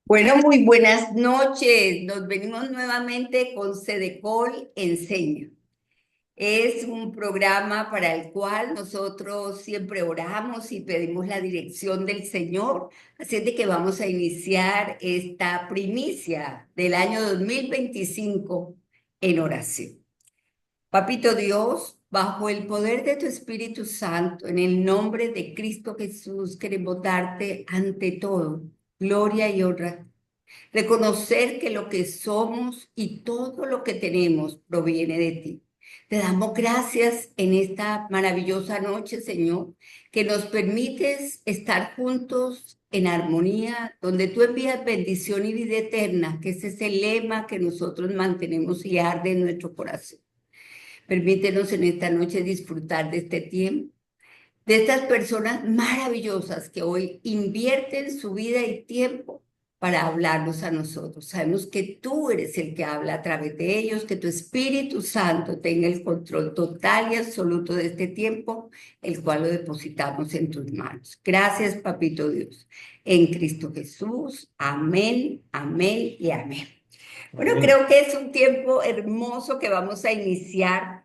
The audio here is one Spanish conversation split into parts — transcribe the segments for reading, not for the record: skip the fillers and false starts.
Bueno, muy buenas noches. Nos venimos nuevamente con Cedecol Enseña. Es un programa para el cual nosotros siempre oramos y pedimos la dirección del Señor. Así es de que vamos a iniciar esta primicia del año 2025 en oración. Papito Dios, bajo el poder de tu Espíritu Santo, en el nombre de Cristo Jesús, queremos darte ante todo gloria y honra. Reconocer que lo que somos y todo lo que tenemos proviene de ti. Te damos gracias en esta maravillosa noche, Señor, que nos permites estar juntos en armonía, donde tú envías bendición y vida eterna, que ese es el lema que nosotros mantenemos y arde en nuestro corazón. Permítenos en esta noche disfrutar de este tiempo, de estas personas maravillosas que hoy invierten su vida y tiempo para hablarnos a nosotros. Sabemos que tú eres el que habla a través de ellos, que tu Espíritu Santo tenga el control total y absoluto de este tiempo, el cual lo depositamos en tus manos. Gracias, Papito Dios. En Cristo Jesús. Amén, amén y amén. Bueno, Amén. creo que es un tiempo hermoso que vamos a iniciar.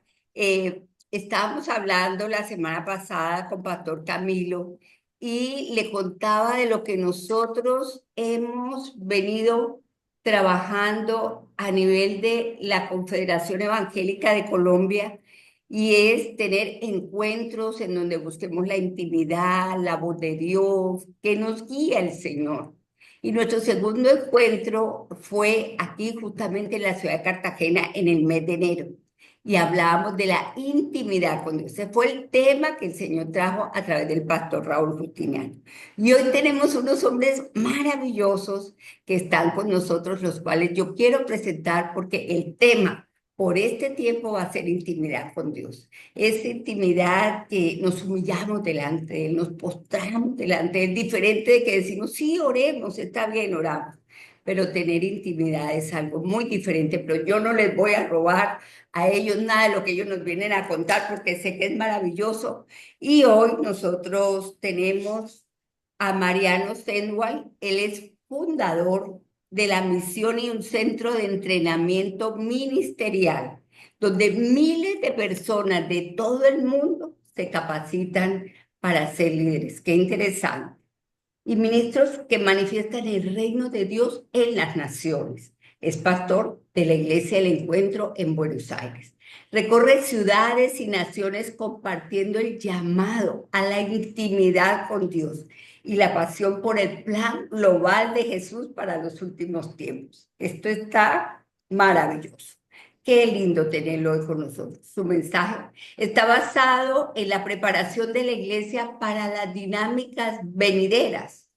Estábamos hablando la semana pasada con Pastor Camilo y le contaba de lo que nosotros hemos venido trabajando a nivel de la Confederación Evangélica de Colombia, y es tener encuentros en donde busquemos la intimidad, la voz de Dios, que nos guía el Señor. Y nuestro segundo encuentro fue aquí justamente en la ciudad de Cartagena en el mes de enero. Y hablábamos de la intimidad con Dios. Ese fue el tema que el Señor trajo a través del pastor Raúl Justiniano. Y hoy tenemos unos hombres maravillosos que están con nosotros, los cuales yo quiero presentar porque el tema por este tiempo va a ser intimidad con Dios. Esa intimidad que nos humillamos delante de Él, nos postramos delante de Él, diferente de que decimos, sí, oremos, está bien, oramos. Pero tener intimidad es algo muy diferente, pero yo no les voy a robar a ellos nada de lo que ellos nos vienen a contar porque sé que es maravilloso. Y hoy nosotros tenemos a Mariano Sendwall. Él es fundador de la misión y un centro de entrenamiento ministerial, donde miles de personas de todo el mundo se capacitan para ser líderes. Qué interesante. Y ministros que manifiestan el reino de Dios en las naciones. Es pastor de la Iglesia del Encuentro en Buenos Aires. Recorre ciudades y naciones compartiendo el llamado a la intimidad con Dios y la pasión por el plan global de Jesús para los últimos tiempos. Esto está maravilloso. Qué lindo tenerlo hoy con nosotros. Su mensaje está basado en la preparación de la iglesia para las dinámicas venideras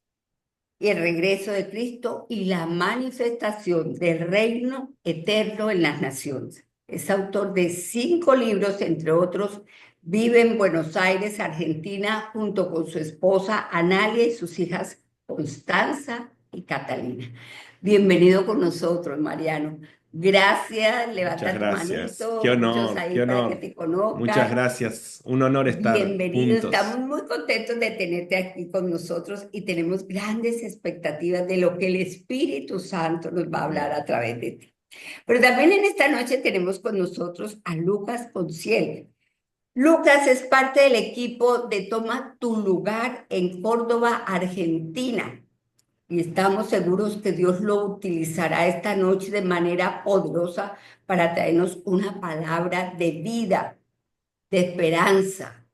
y el regreso de Cristo y la manifestación del reino eterno en las naciones. Es autor de 5 libros, entre otros. Vive en Buenos Aires, Argentina, junto con su esposa Analia y sus hijas Constanza y Catalina. Bienvenido con nosotros, Mariano. Gracias, Muchas levanta tu gracias. Qué manito, muchos honor, qué ahí para que honor. te Muchas conozcan. gracias. Un honor estar Bienvenido, estamos juntos. muy contentos de tenerte aquí con nosotros y tenemos grandes expectativas de lo que el Espíritu Santo nos va a hablar Amén. a través de ti. Pero también en esta noche tenemos con nosotros a Lucas Conciel. Lucas es parte del equipo de Toma tu lugar en Córdoba, Argentina. Y estamos seguros que Dios lo utilizará esta noche de manera poderosa para traernos una palabra de vida, de esperanza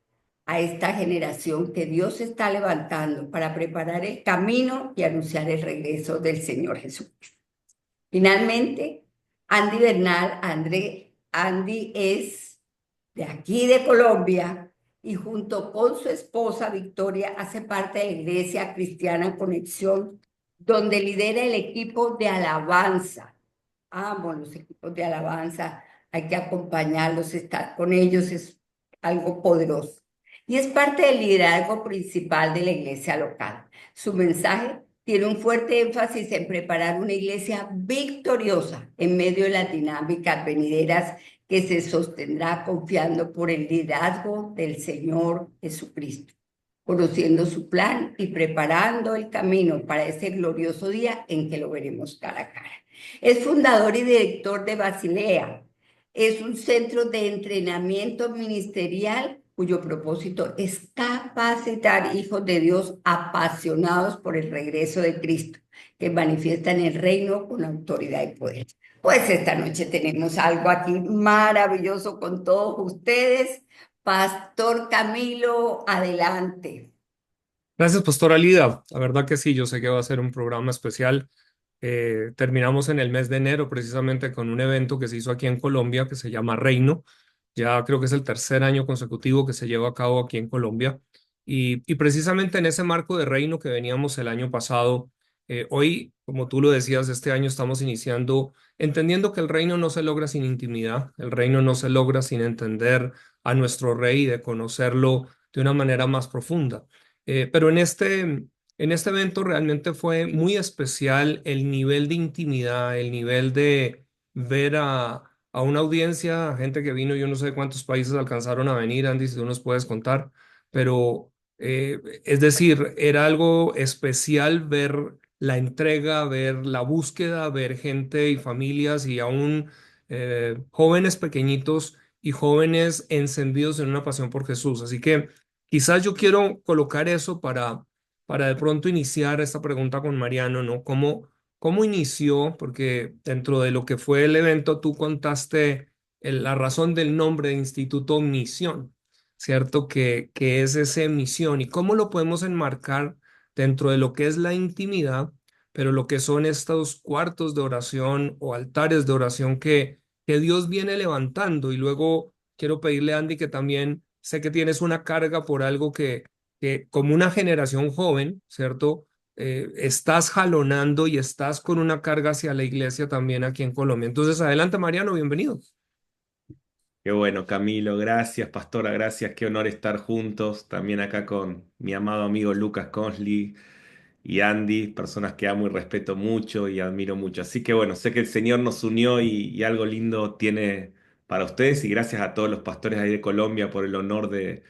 a esta generación que Dios está levantando para preparar el camino y anunciar el regreso del Señor Jesús. Finalmente, Andy Bernal, Andy es de aquí de Colombia y junto con su esposa Victoria hace parte de la Iglesia Cristiana Conexión, donde lidera el equipo de alabanza. Amo los equipos de alabanza, hay que acompañarlos, estar con ellos es algo poderoso. Y es parte del liderazgo principal de la iglesia local. Su mensaje tiene un fuerte énfasis en preparar una iglesia victoriosa en medio de las dinámicas venideras, que se sostendrá confiando por el liderazgo del Señor Jesucristo. conociendo su plan y preparando el camino para ese glorioso día en que lo veremos cara a cara. Es fundador y director de Basilea. Es un centro de entrenamiento ministerial cuyo propósito es capacitar hijos de Dios apasionados por el regreso de Cristo, que manifiestan el reino con autoridad y poder. Pues esta noche tenemos algo aquí maravilloso con todos ustedes. Pastor Camilo, adelante. Gracias, Pastora Lida. La verdad que sí, yo sé que va a ser un programa especial. Terminamos en el mes de enero precisamente con un evento que se hizo aquí en Colombia que se llama Reino. Ya creo que es el tercer año consecutivo que se lleva a cabo aquí en Colombia. Y precisamente en ese marco de Reino que veníamos el año pasado, hoy, como tú lo decías, este año estamos iniciando entendiendo que el reino no se logra sin intimidad, el reino no se logra sin entender a nuestro rey y de conocerlo de una manera más profunda. Pero en este evento realmente fue muy especial el nivel de intimidad, el nivel de ver a una audiencia, gente que vino, yo no sé cuántos países alcanzaron a venir, Andy, si tú nos puedes contar, pero es decir, era algo especial ver la entrega, ver la búsqueda, ver gente y familias y aún jóvenes pequeñitos y jóvenes encendidos en una pasión por Jesús. Así que quizás yo quiero colocar eso para de pronto iniciar esta pregunta con Mariano, ¿no? ¿Cómo inició? Porque dentro de lo que fue el evento, tú contaste la razón del nombre de Instituto Misión, ¿cierto? Que es ese misión y cómo lo podemos enmarcar dentro de lo que es la intimidad, pero lo que son estos cuartos de oración o altares de oración que Dios viene levantando. Y luego quiero pedirle a Andy que también sé que tienes una carga por algo que como una generación joven, ¿cierto? Estás jalonando y estás con una carga hacia la iglesia también aquí en Colombia. Entonces, adelante, Mariano, bienvenido. Qué bueno, Camilo, gracias, Pastora, gracias, qué honor estar juntos, también acá con mi amado amigo Lucas Consley y Andy, personas que amo y respeto mucho y admiro mucho. Así que bueno, sé que el Señor nos unió y algo lindo tiene para ustedes y gracias a todos los pastores ahí de Colombia por el honor de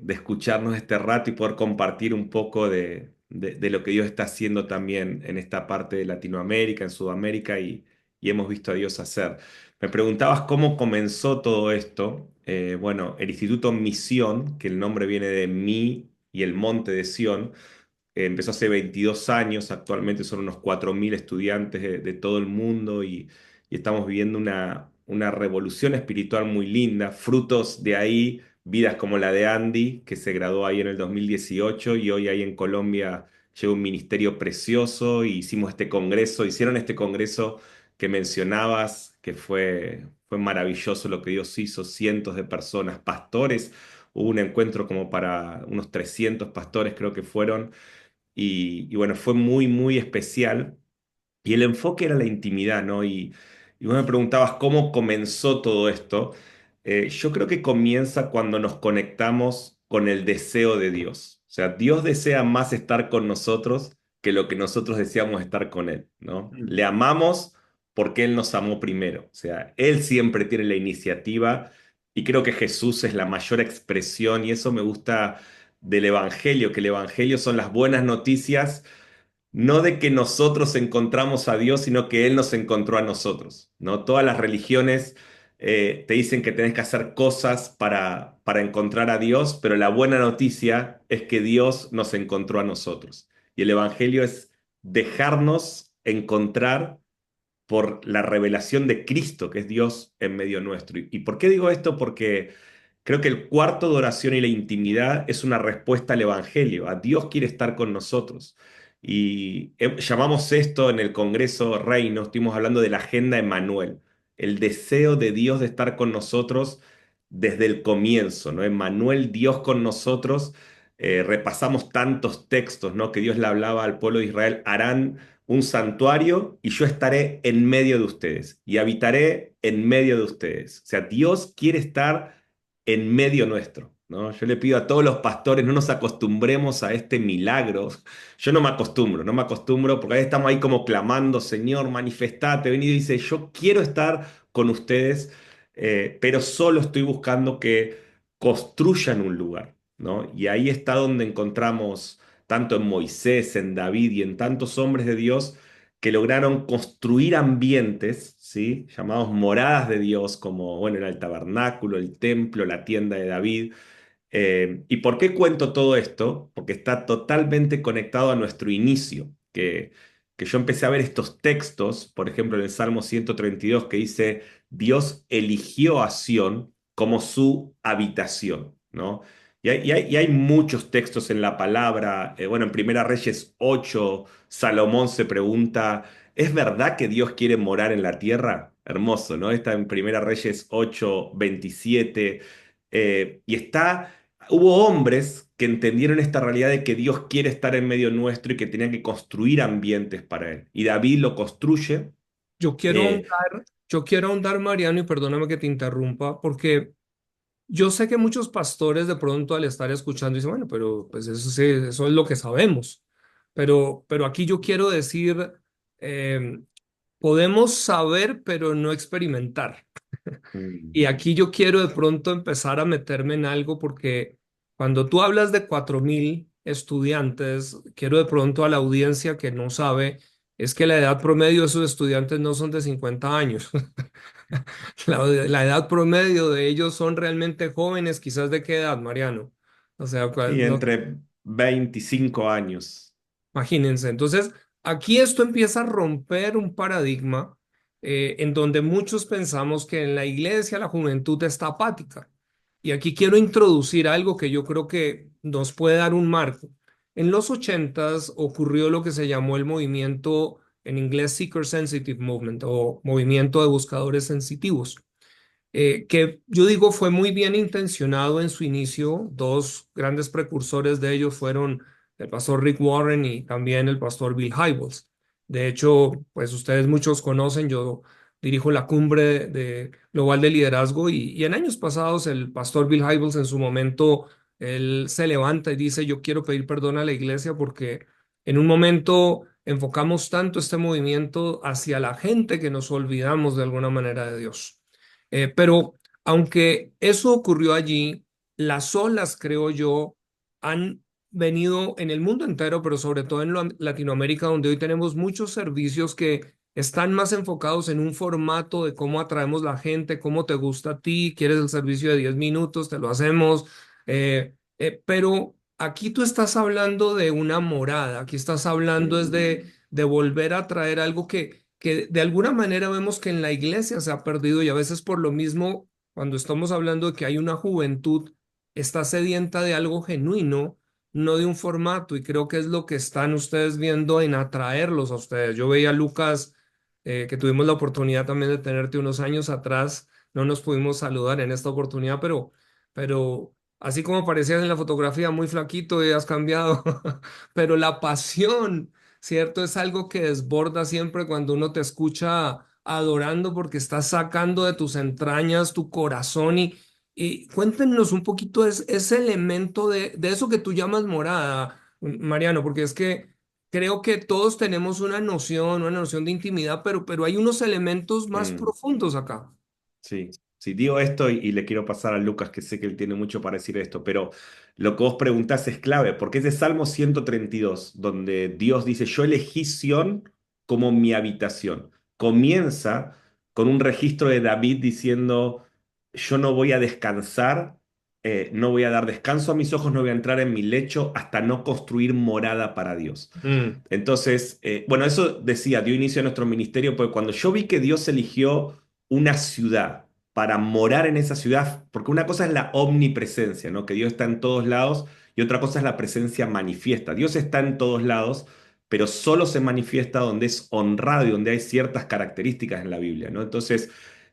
escucharnos este rato y poder compartir un poco de lo que Dios está haciendo también en esta parte de Latinoamérica, en Sudamérica y hemos visto a Dios hacer. Me preguntabas cómo comenzó todo esto. Bueno, el Instituto Misión, que el nombre viene de mí y el monte de Sión, empezó hace 22 años, actualmente son unos 4.000 estudiantes de todo el mundo y estamos viviendo una revolución espiritual muy linda, frutos de ahí, vidas como la de Andy, que se graduó ahí en el 2018 y hoy ahí en Colombia lleva un ministerio precioso y hicimos este congreso, hicieron este congreso que mencionabas, que fue maravilloso lo que Dios hizo, cientos de personas, pastores, hubo un encuentro como para unos 300 pastores creo que fueron y bueno, fue muy, muy especial. Y el enfoque era la intimidad, ¿no? Y vos me preguntabas cómo comenzó todo esto. Yo creo que comienza cuando nos conectamos con el deseo de Dios. O sea, Dios desea más estar con nosotros que lo que nosotros deseamos estar con Él, ¿no? Mm. Le amamos porque Él nos amó primero. O sea, Él siempre tiene la iniciativa y creo que Jesús es la mayor expresión y eso me gusta del Evangelio, que el Evangelio son las buenas noticias no de que nosotros encontramos a Dios, sino que Él nos encontró a nosotros, ¿no? Todas las religiones te dicen que tenés que hacer cosas para encontrar a Dios, pero la buena noticia es que Dios nos encontró a nosotros. Y el Evangelio es dejarnos encontrar por la revelación de Cristo, que es Dios en medio nuestro. ¿Y por qué digo esto? Porque creo que el cuarto de oración y la intimidad es una respuesta al Evangelio. A Dios quiere estar con nosotros. Y llamamos esto en el Congreso Reino, estuvimos hablando de la agenda Emmanuel, el deseo de Dios de estar con nosotros desde el comienzo, ¿no? Emmanuel, Dios con nosotros. Repasamos tantos textos, ¿no? Que Dios le hablaba al pueblo de Israel, harán un santuario y yo estaré en medio de ustedes y habitaré en medio de ustedes. O sea, Dios quiere estar en medio nuestro, ¿no? Yo le pido a todos los pastores, no nos acostumbremos a este milagro. Yo no me acostumbro porque ahí estamos ahí como clamando, Señor, manifestate, venido y dice, yo quiero estar con ustedes, pero solo estoy buscando que construyan un lugar. ¿no? Y ahí está donde encontramos, tanto en Moisés, en David y en tantos hombres de Dios, que lograron construir ambientes, ¿sí? Llamados moradas de Dios, como, bueno, era el tabernáculo, el templo, la tienda de David. ¿Y por qué cuento todo esto? Porque está totalmente conectado a nuestro inicio, que yo empecé a ver estos textos, por ejemplo, en el Salmo 132, que dice, Dios eligió a Sión como su habitación, ¿no? Y hay muchos textos en la palabra. Bueno, en Primera Reyes 8, Salomón se pregunta, ¿es verdad que Dios quiere morar en la tierra? Hermoso, ¿no? Está en Primera Reyes 8, 27. Hubo hombres que entendieron esta realidad de que Dios quiere estar en medio nuestro y que tenían que construir ambientes para Él. Y David lo construye. Yo quiero eh, ahondar, yo quiero ahondar, Mariano, y perdóname que te interrumpa, porque yo sé que muchos pastores de pronto al estar escuchando dicen, bueno, pero pues eso sí, eso es lo que sabemos. Pero aquí yo quiero decir, eh, podemos saber, pero no experimentar. mm, Y aquí yo quiero de pronto empezar a meterme en algo porque cuando tú hablas de 4.000 estudiantes, quiero de pronto a la audiencia que no sabe, es que la edad promedio de esos estudiantes no son de 50 años. La edad promedio de ellos son realmente jóvenes, quizás de qué edad, Mariano. O sea, sí, entre 25 años. imagínense. Entonces, aquí esto empieza a romper un paradigma en donde muchos pensamos que en la iglesia la juventud está apática. Y aquí quiero introducir algo que yo creo que nos puede dar un marco. En los 80s ocurrió lo que se llamó el movimiento, en inglés Seeker Sensitive Movement o movimiento de buscadores sensitivos, que yo digo fue muy bien intencionado en su inicio. Dos grandes precursores de ellos fueron el pastor Rick Warren y también el pastor Bill Hybels. De hecho, pues ustedes muchos conocen, yo dirijo la cumbre global de liderazgo y en años pasados el pastor Bill Hybels en su momento, él se levanta y dice, yo quiero pedir perdón a la iglesia porque en un momento enfocamos tanto este movimiento hacia la gente que nos olvidamos de alguna manera de Dios. Pero aunque eso ocurrió allí, las olas, creo yo, han venido en el mundo entero, pero sobre todo en Latinoamérica, donde hoy tenemos muchos servicios que están más enfocados en un formato de cómo atraemos la gente, cómo te gusta a ti, quieres el servicio de 10 minutos, te lo hacemos. Pero aquí tú estás hablando de una morada, aquí estás hablando es de volver a traer algo que de alguna manera vemos que en la iglesia se ha perdido y a veces por lo mismo, cuando estamos hablando de que hay una juventud, está sedienta de algo genuino, no de un formato, y creo que es lo que están ustedes viendo en atraerlos a ustedes. Yo veía a Lucas, que tuvimos la oportunidad también de tenerte unos años atrás, no nos pudimos saludar en esta oportunidad, pero así como parecías en la fotografía, muy flaquito y has cambiado, pero la pasión, ¿cierto? Es algo que desborda siempre cuando uno te escucha adorando porque estás sacando de tus entrañas tu corazón y cuéntenos un poquito ese elemento de eso que tú llamas morada, Mariano, porque es que creo que todos tenemos una noción de intimidad, pero hay unos elementos más mm. profundos acá. Sí, sí, digo esto y le quiero pasar a Lucas, que sé que él tiene mucho para decir esto, pero lo que vos preguntás es clave, porque es de Salmo 132, donde Dios dice, yo elegí Sión como mi habitación. Comienza con un registro de David diciendo, yo no voy a descansar, no voy a dar descanso a mis ojos, no voy a entrar en mi lecho hasta no construir morada para Dios. Mm, Entonces, bueno, eso decía, dio inicio a nuestro ministerio, porque cuando yo vi que Dios eligió una ciudad para morar en esa ciudad, porque una cosa es la omnipresencia, ¿no? Que Dios está en todos lados, y otra cosa es la presencia manifiesta. Dios está en todos lados, pero solo se manifiesta donde es honrado y donde hay ciertas características en la Biblia, ¿no? Entonces,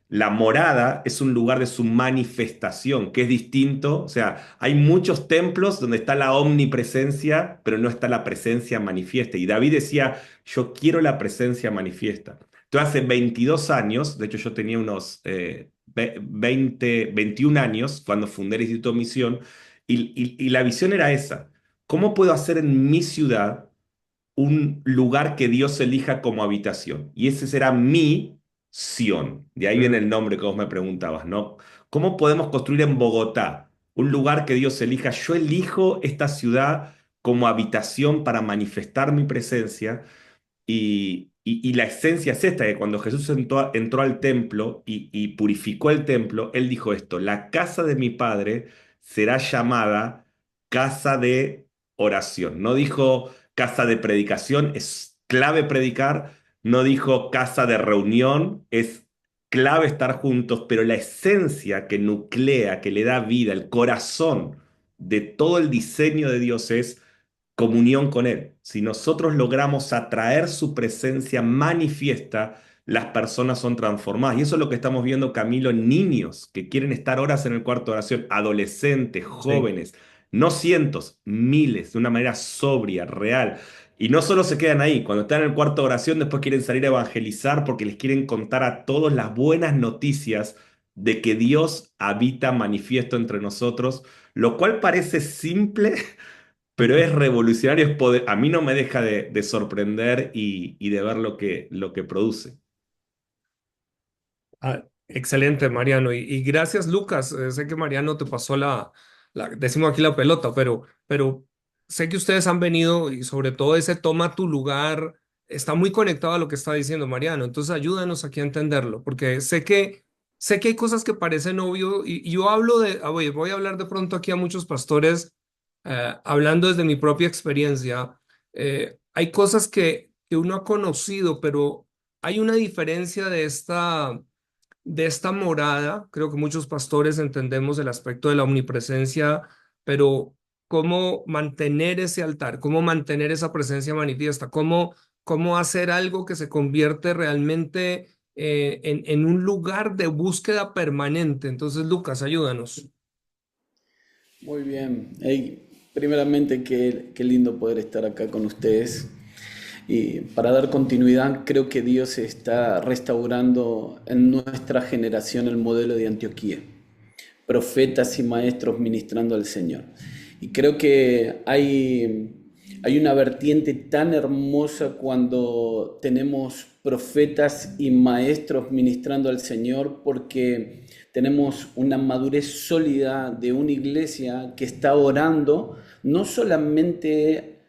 la morada es un lugar de su manifestación, que es distinto. O sea, hay muchos templos donde está la omnipresencia, pero no está la presencia manifiesta. Y David decía, yo quiero la presencia manifiesta. Entonces, hace 22 años, de hecho yo tenía unos 21 años cuando fundé el Instituto Misión, y la visión era esa. ¿Cómo puedo hacer en mi ciudad un lugar que Dios elija como habitación? Y ese será mi Sión. De ahí viene mm, el nombre que vos me preguntabas, ¿no? ¿Cómo podemos construir en Bogotá? un lugar que Dios elija. Yo elijo esta ciudad como habitación para manifestar mi presencia. Y la esencia es esta, que cuando Jesús entró al templo y purificó el templo, él dijo esto: la casa de mi padre será llamada casa de oración. No dijo casa de predicación, es clave predicar. No dijo casa de reunión, es clave estar juntos, pero la esencia que nuclea, que le da vida, el corazón de todo el diseño de Dios es comunión con Él. Si nosotros logramos atraer su presencia manifiesta, las personas son transformadas. Y eso es lo que estamos viendo, Camilo, en niños que quieren estar horas en el cuarto de oración, adolescentes, Sí. jóvenes, no cientos, miles, de una manera sobria, real. Y no solo se quedan ahí, cuando están en el cuarto de oración, después quieren salir a evangelizar porque les quieren contar a todos las buenas noticias de que Dios habita manifiesto entre nosotros, lo cual parece simple, pero es revolucionario, es poder. A mí no me deja de sorprender y de ver lo que produce. Ah, excelente, Mariano. Y gracias, Lucas. Sé que Mariano te pasó decimos aquí la pelota, pero sé que ustedes han venido y sobre todo ese toma tu lugar está muy conectado a lo que está diciendo Mariano. Entonces ayúdanos aquí a entenderlo, porque sé que hay cosas que parecen obvio y yo hablo voy a hablar de pronto aquí a muchos pastores, hablando desde mi propia experiencia. Hay cosas que uno ha conocido, pero hay una diferencia de esta morada. Creo que muchos pastores entendemos el aspecto de la omnipresencia, pero cómo mantener ese altar, cómo mantener esa presencia manifiesta, cómo hacer algo que se convierte realmente en un lugar de búsqueda permanente. Entonces, Lucas, ayúdanos. Muy bien. Hey, primeramente, qué lindo poder estar acá con ustedes. Y para dar continuidad, creo que Dios está restaurando en nuestra generación el modelo de Antioquía. Profetas y maestros ministrando al Señor. Y creo que hay una vertiente tan hermosa cuando tenemos profetas y maestros ministrando al Señor, porque tenemos una madurez sólida de una iglesia que está orando, no solamente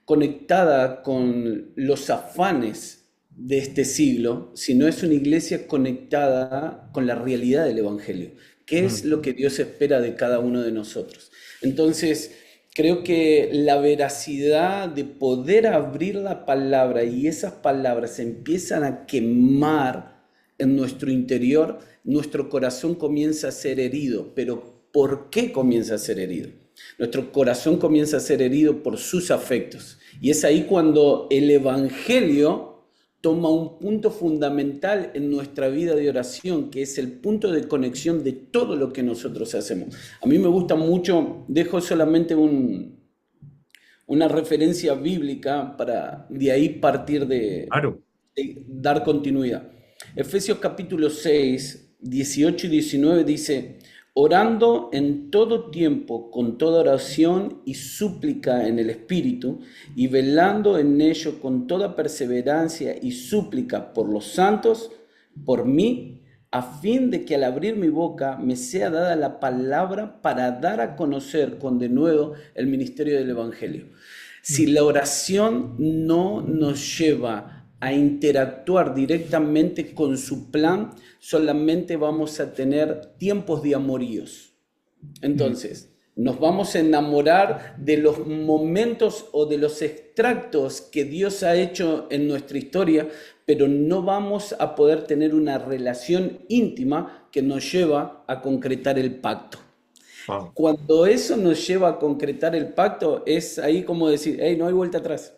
conectada con los afanes de este siglo, sino es una iglesia conectada con la realidad del Evangelio, que es Mm. lo que Dios espera de cada uno de nosotros. Entonces, creo que la veracidad de poder abrir la palabra y esas palabras empiezan a quemar en nuestro interior, nuestro corazón comienza a ser herido. Pero ¿por qué comienza a ser herido? Nuestro corazón comienza a ser herido por sus afectos. Y es ahí cuando el Evangelio toma un punto fundamental en nuestra vida de oración, que es el punto de conexión de todo lo que nosotros hacemos. A mí me gusta mucho, dejo solamente una referencia bíblica para de ahí partir Claro. de dar continuidad. Efesios capítulo 6, 18 y 19 dice: orando en todo tiempo con toda oración y súplica en el Espíritu, y velando en ello con toda perseverancia y súplica por los santos, por mí, a fin de que al abrir mi boca me sea dada la palabra para dar a conocer con denuedo el ministerio del Evangelio. Si la oración no nos lleva a interactuar directamente con su plan, solamente vamos a tener tiempos de amoríos. Mm. Entonces, nos vamos a enamorar de los momentos o de los extractos que Dios ha hecho en nuestra historia, pero no vamos a poder tener una relación íntima que nos lleva a concretar el pacto. Wow. Cuando eso nos lleva a concretar el pacto, es ahí como decir: hey, no hay vuelta atrás.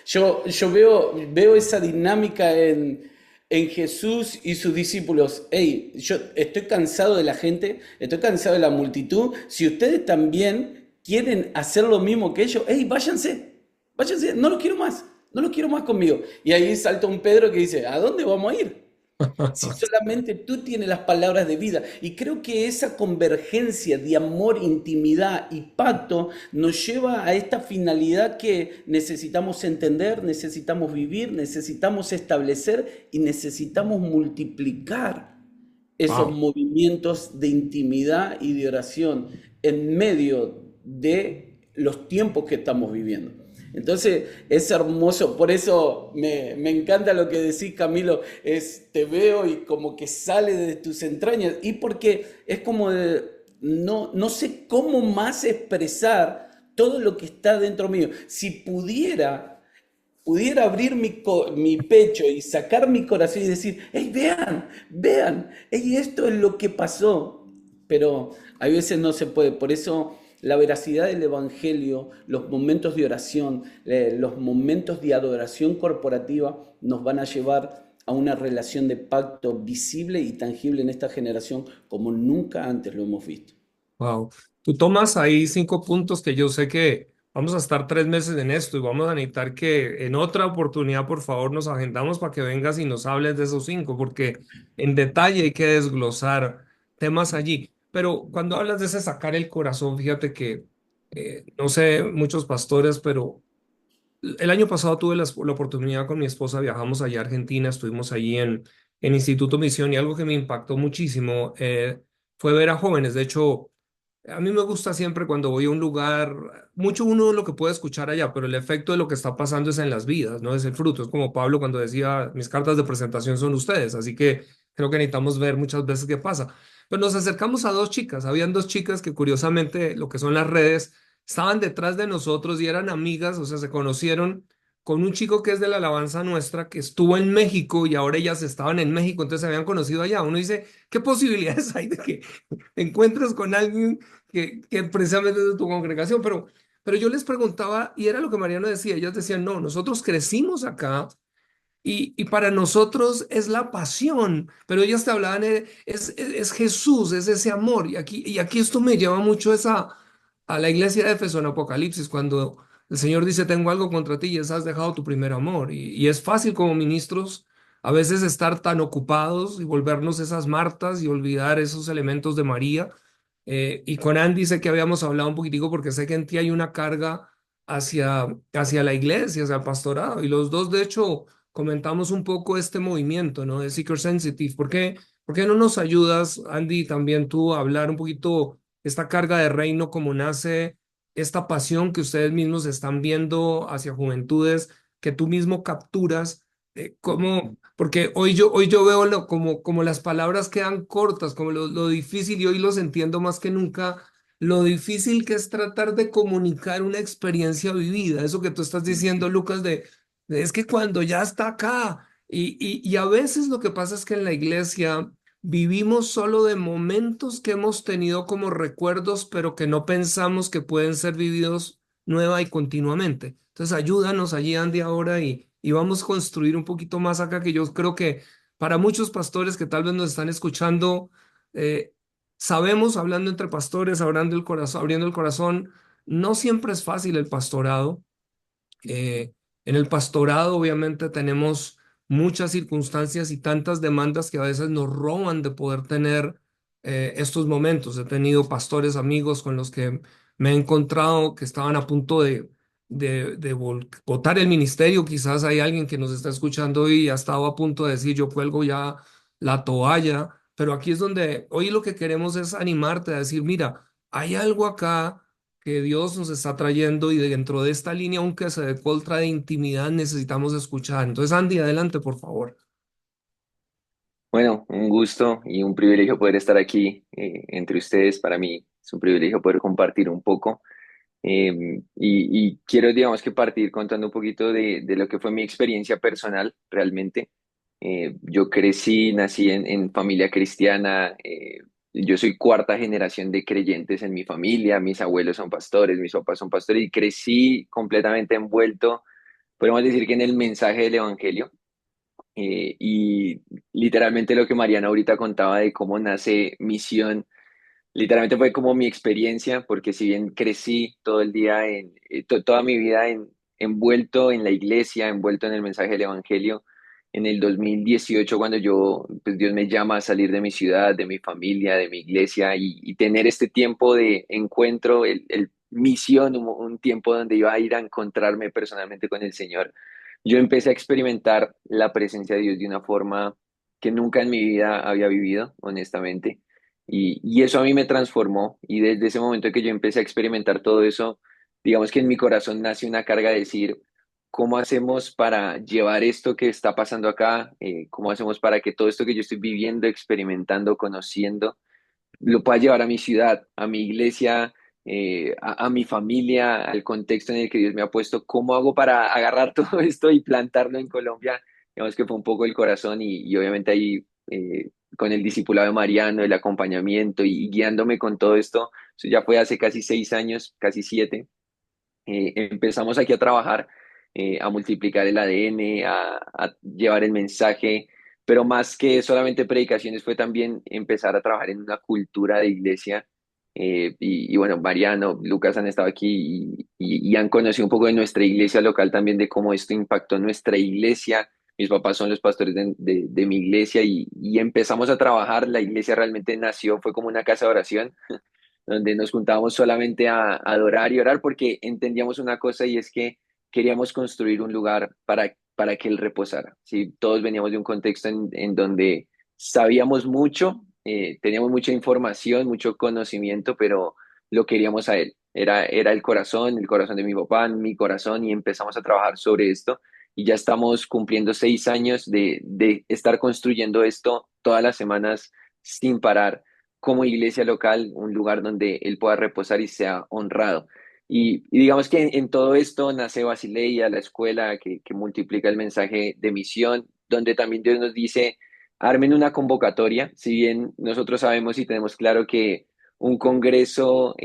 Yo veo esa dinámica en Jesús y sus discípulos. Hey, yo estoy cansado de la gente, estoy cansado de la multitud. Si ustedes también quieren hacer lo mismo que ellos, hey, váyanse, no los quiero más conmigo. Y ahí salta un Pedro que dice: ¿a dónde vamos a ir? Si solamente tú tienes las palabras de vida. Y creo que esa convergencia de amor, intimidad y pacto nos lleva a esta finalidad que necesitamos entender, necesitamos vivir, necesitamos establecer y necesitamos multiplicar esos Wow. movimientos de intimidad y de oración en medio de los tiempos que estamos viviendo. Entonces es hermoso, por eso me encanta lo que decís, Camilo, es te veo y como que sale de tus entrañas, y porque es como no sé cómo más expresar todo lo que está dentro mío. Si pudiera abrir mi pecho y sacar mi corazón y decir, hey, vean, hey, esto es lo que pasó. Pero a veces no se puede. Por eso la veracidad del Evangelio, los momentos de oración, los momentos de adoración corporativa nos van a llevar a una relación de pacto visible y tangible en esta generación como nunca antes lo hemos visto. Wow. Tú tomas ahí 5 puntos que yo sé que vamos a estar 3 meses en esto y vamos a necesitar que en otra oportunidad, por favor, nos agendamos para que vengas y nos hables de esos 5, porque en detalle hay que desglosar temas allí. Pero cuando hablas de ese sacar el corazón, fíjate que no sé muchos pastores, pero el año pasado tuve la oportunidad con mi esposa, viajamos allá a Argentina, estuvimos allí en Instituto Misión y algo que me impactó muchísimo fue ver a jóvenes. De hecho, a mí me gusta siempre cuando voy a un lugar, mucho uno de lo que puede escuchar allá, pero el efecto de lo que está pasando es en las vidas, no es el fruto. Es como Pablo cuando decía, mis cartas de presentación son ustedes, así que creo que necesitamos ver muchas veces qué pasa. Pero nos acercamos a 2 chicas, habían 2 chicas que curiosamente lo que son las redes estaban detrás de nosotros y eran amigas, o sea, se conocieron con un chico que es de la alabanza nuestra, que estuvo en México y ahora ellas estaban en México, entonces se habían conocido allá. Uno dice, ¿qué posibilidades hay de que te encuentres con alguien que precisamente es de tu congregación? Pero yo les preguntaba, y era lo que Mariano decía, ellas decían, no, nosotros crecimos acá. Y para nosotros es la pasión, pero ellas te hablaban, es Jesús, es ese amor. Y aquí esto me lleva mucho a la iglesia de Éfeso en Apocalipsis, cuando el Señor dice, tengo algo contra ti y es has dejado tu primer amor. Y es fácil como ministros a veces estar tan ocupados y volvernos esas Martas y olvidar esos elementos de María. Y con Andy sé que habíamos hablado un poquitico porque sé que en ti hay una carga hacia la iglesia, hacia el pastorado. Y los dos, de hecho comentamos un poco este movimiento, ¿no? De Seeker Sensitive. ¿Por qué no nos ayudas, Andy, también tú, a hablar un poquito esta carga de reino, cómo nace esta pasión que ustedes mismos están viendo hacia juventudes, que tú mismo capturas? Porque hoy yo veo como las palabras quedan cortas, como lo difícil, y hoy los entiendo más que nunca, lo difícil que es tratar de comunicar una experiencia vivida. Eso que tú estás diciendo, Lucas, es que cuando ya está acá, y a veces lo que pasa es que en la iglesia vivimos solo de momentos que hemos tenido como recuerdos, pero que no pensamos que pueden ser vividos nueva y continuamente. Entonces, ayúdanos allí, Andy, ahora y vamos a construir un poquito más acá, que yo creo que para muchos pastores que tal vez nos están escuchando, eh, sabemos, hablando entre pastores, abriendo el corazón, no siempre es fácil el pastorado. En el pastorado, obviamente, tenemos muchas circunstancias y tantas demandas que a veces nos roban de poder tener estos momentos. He tenido pastores amigos con los que me he encontrado que estaban a punto de botar el ministerio. Quizás hay alguien que nos está escuchando y ha estado a punto de decir, yo cuelgo ya la toalla. Pero aquí es donde hoy lo que queremos es animarte a decir, mira, hay algo acá que Dios nos está trayendo y dentro de esta línea, aunque se dé contra de intimidad, necesitamos escuchar. Entonces, Andy, adelante, por favor. Bueno, un gusto y un privilegio poder estar aquí entre ustedes. Para mí es un privilegio poder compartir un poco. Y quiero, digamos, que partir contando un poquito de lo que fue mi experiencia personal realmente. Yo crecí, nací en familia cristiana. Yo soy cuarta generación de creyentes en mi familia. Mis abuelos son pastores, mis papás son pastores y crecí completamente envuelto, podemos decir que en el mensaje del Evangelio. Y literalmente lo que Mariana ahorita contaba de cómo nace Misión, literalmente fue como mi experiencia, porque si bien crecí todo el día, toda mi vida envuelto en la iglesia, envuelto en el mensaje del Evangelio, en el 2018 cuando pues Dios me llama a salir de mi ciudad, de mi familia, de mi iglesia y tener este tiempo de encuentro, el misión, un tiempo donde iba a ir a encontrarme personalmente con el Señor, yo empecé a experimentar la presencia de Dios de una forma que nunca en mi vida había vivido, honestamente. Y eso a mí me transformó y desde ese momento que yo empecé a experimentar todo eso, digamos que en mi corazón nace una carga de decir, ¿cómo hacemos para llevar esto que está pasando acá? ¿Cómo hacemos para que todo esto que yo estoy viviendo, experimentando, conociendo, lo pueda llevar a mi ciudad, a mi iglesia, a mi familia, al contexto en el que Dios me ha puesto? ¿Cómo hago para agarrar todo esto y plantarlo en Colombia? Digamos que fue un poco el corazón y obviamente ahí con el discipulado de Mariano, el acompañamiento y guiándome con todo esto, eso ya fue hace casi 6 años, casi 7. Empezamos aquí a trabajar, a multiplicar el ADN, a llevar el mensaje, pero más que solamente predicaciones fue también empezar a trabajar en una cultura de iglesia. Y bueno, Mariano, Lucas han estado aquí y han conocido un poco de nuestra iglesia local también, de cómo esto impactó nuestra iglesia. Mis papás son los pastores de mi iglesia y empezamos a trabajar. La iglesia realmente nació, fue como una casa de oración donde nos juntábamos solamente a adorar y orar porque entendíamos una cosa y es que queríamos construir un lugar para que Él reposara. ¿Sí? Todos veníamos de un contexto en donde sabíamos mucho, teníamos mucha información, mucho conocimiento, pero lo queríamos a Él. Era el corazón de mi papá, mi corazón, y empezamos a trabajar sobre esto. Y ya estamos cumpliendo 6 años de estar construyendo esto todas las semanas sin parar como iglesia local, un lugar donde él pueda reposar y sea honrado. Y digamos que en todo esto nace Basileia, la escuela que multiplica el mensaje de misión, donde también Dios nos dice, armen una convocatoria, si bien nosotros sabemos y tenemos claro que un congreso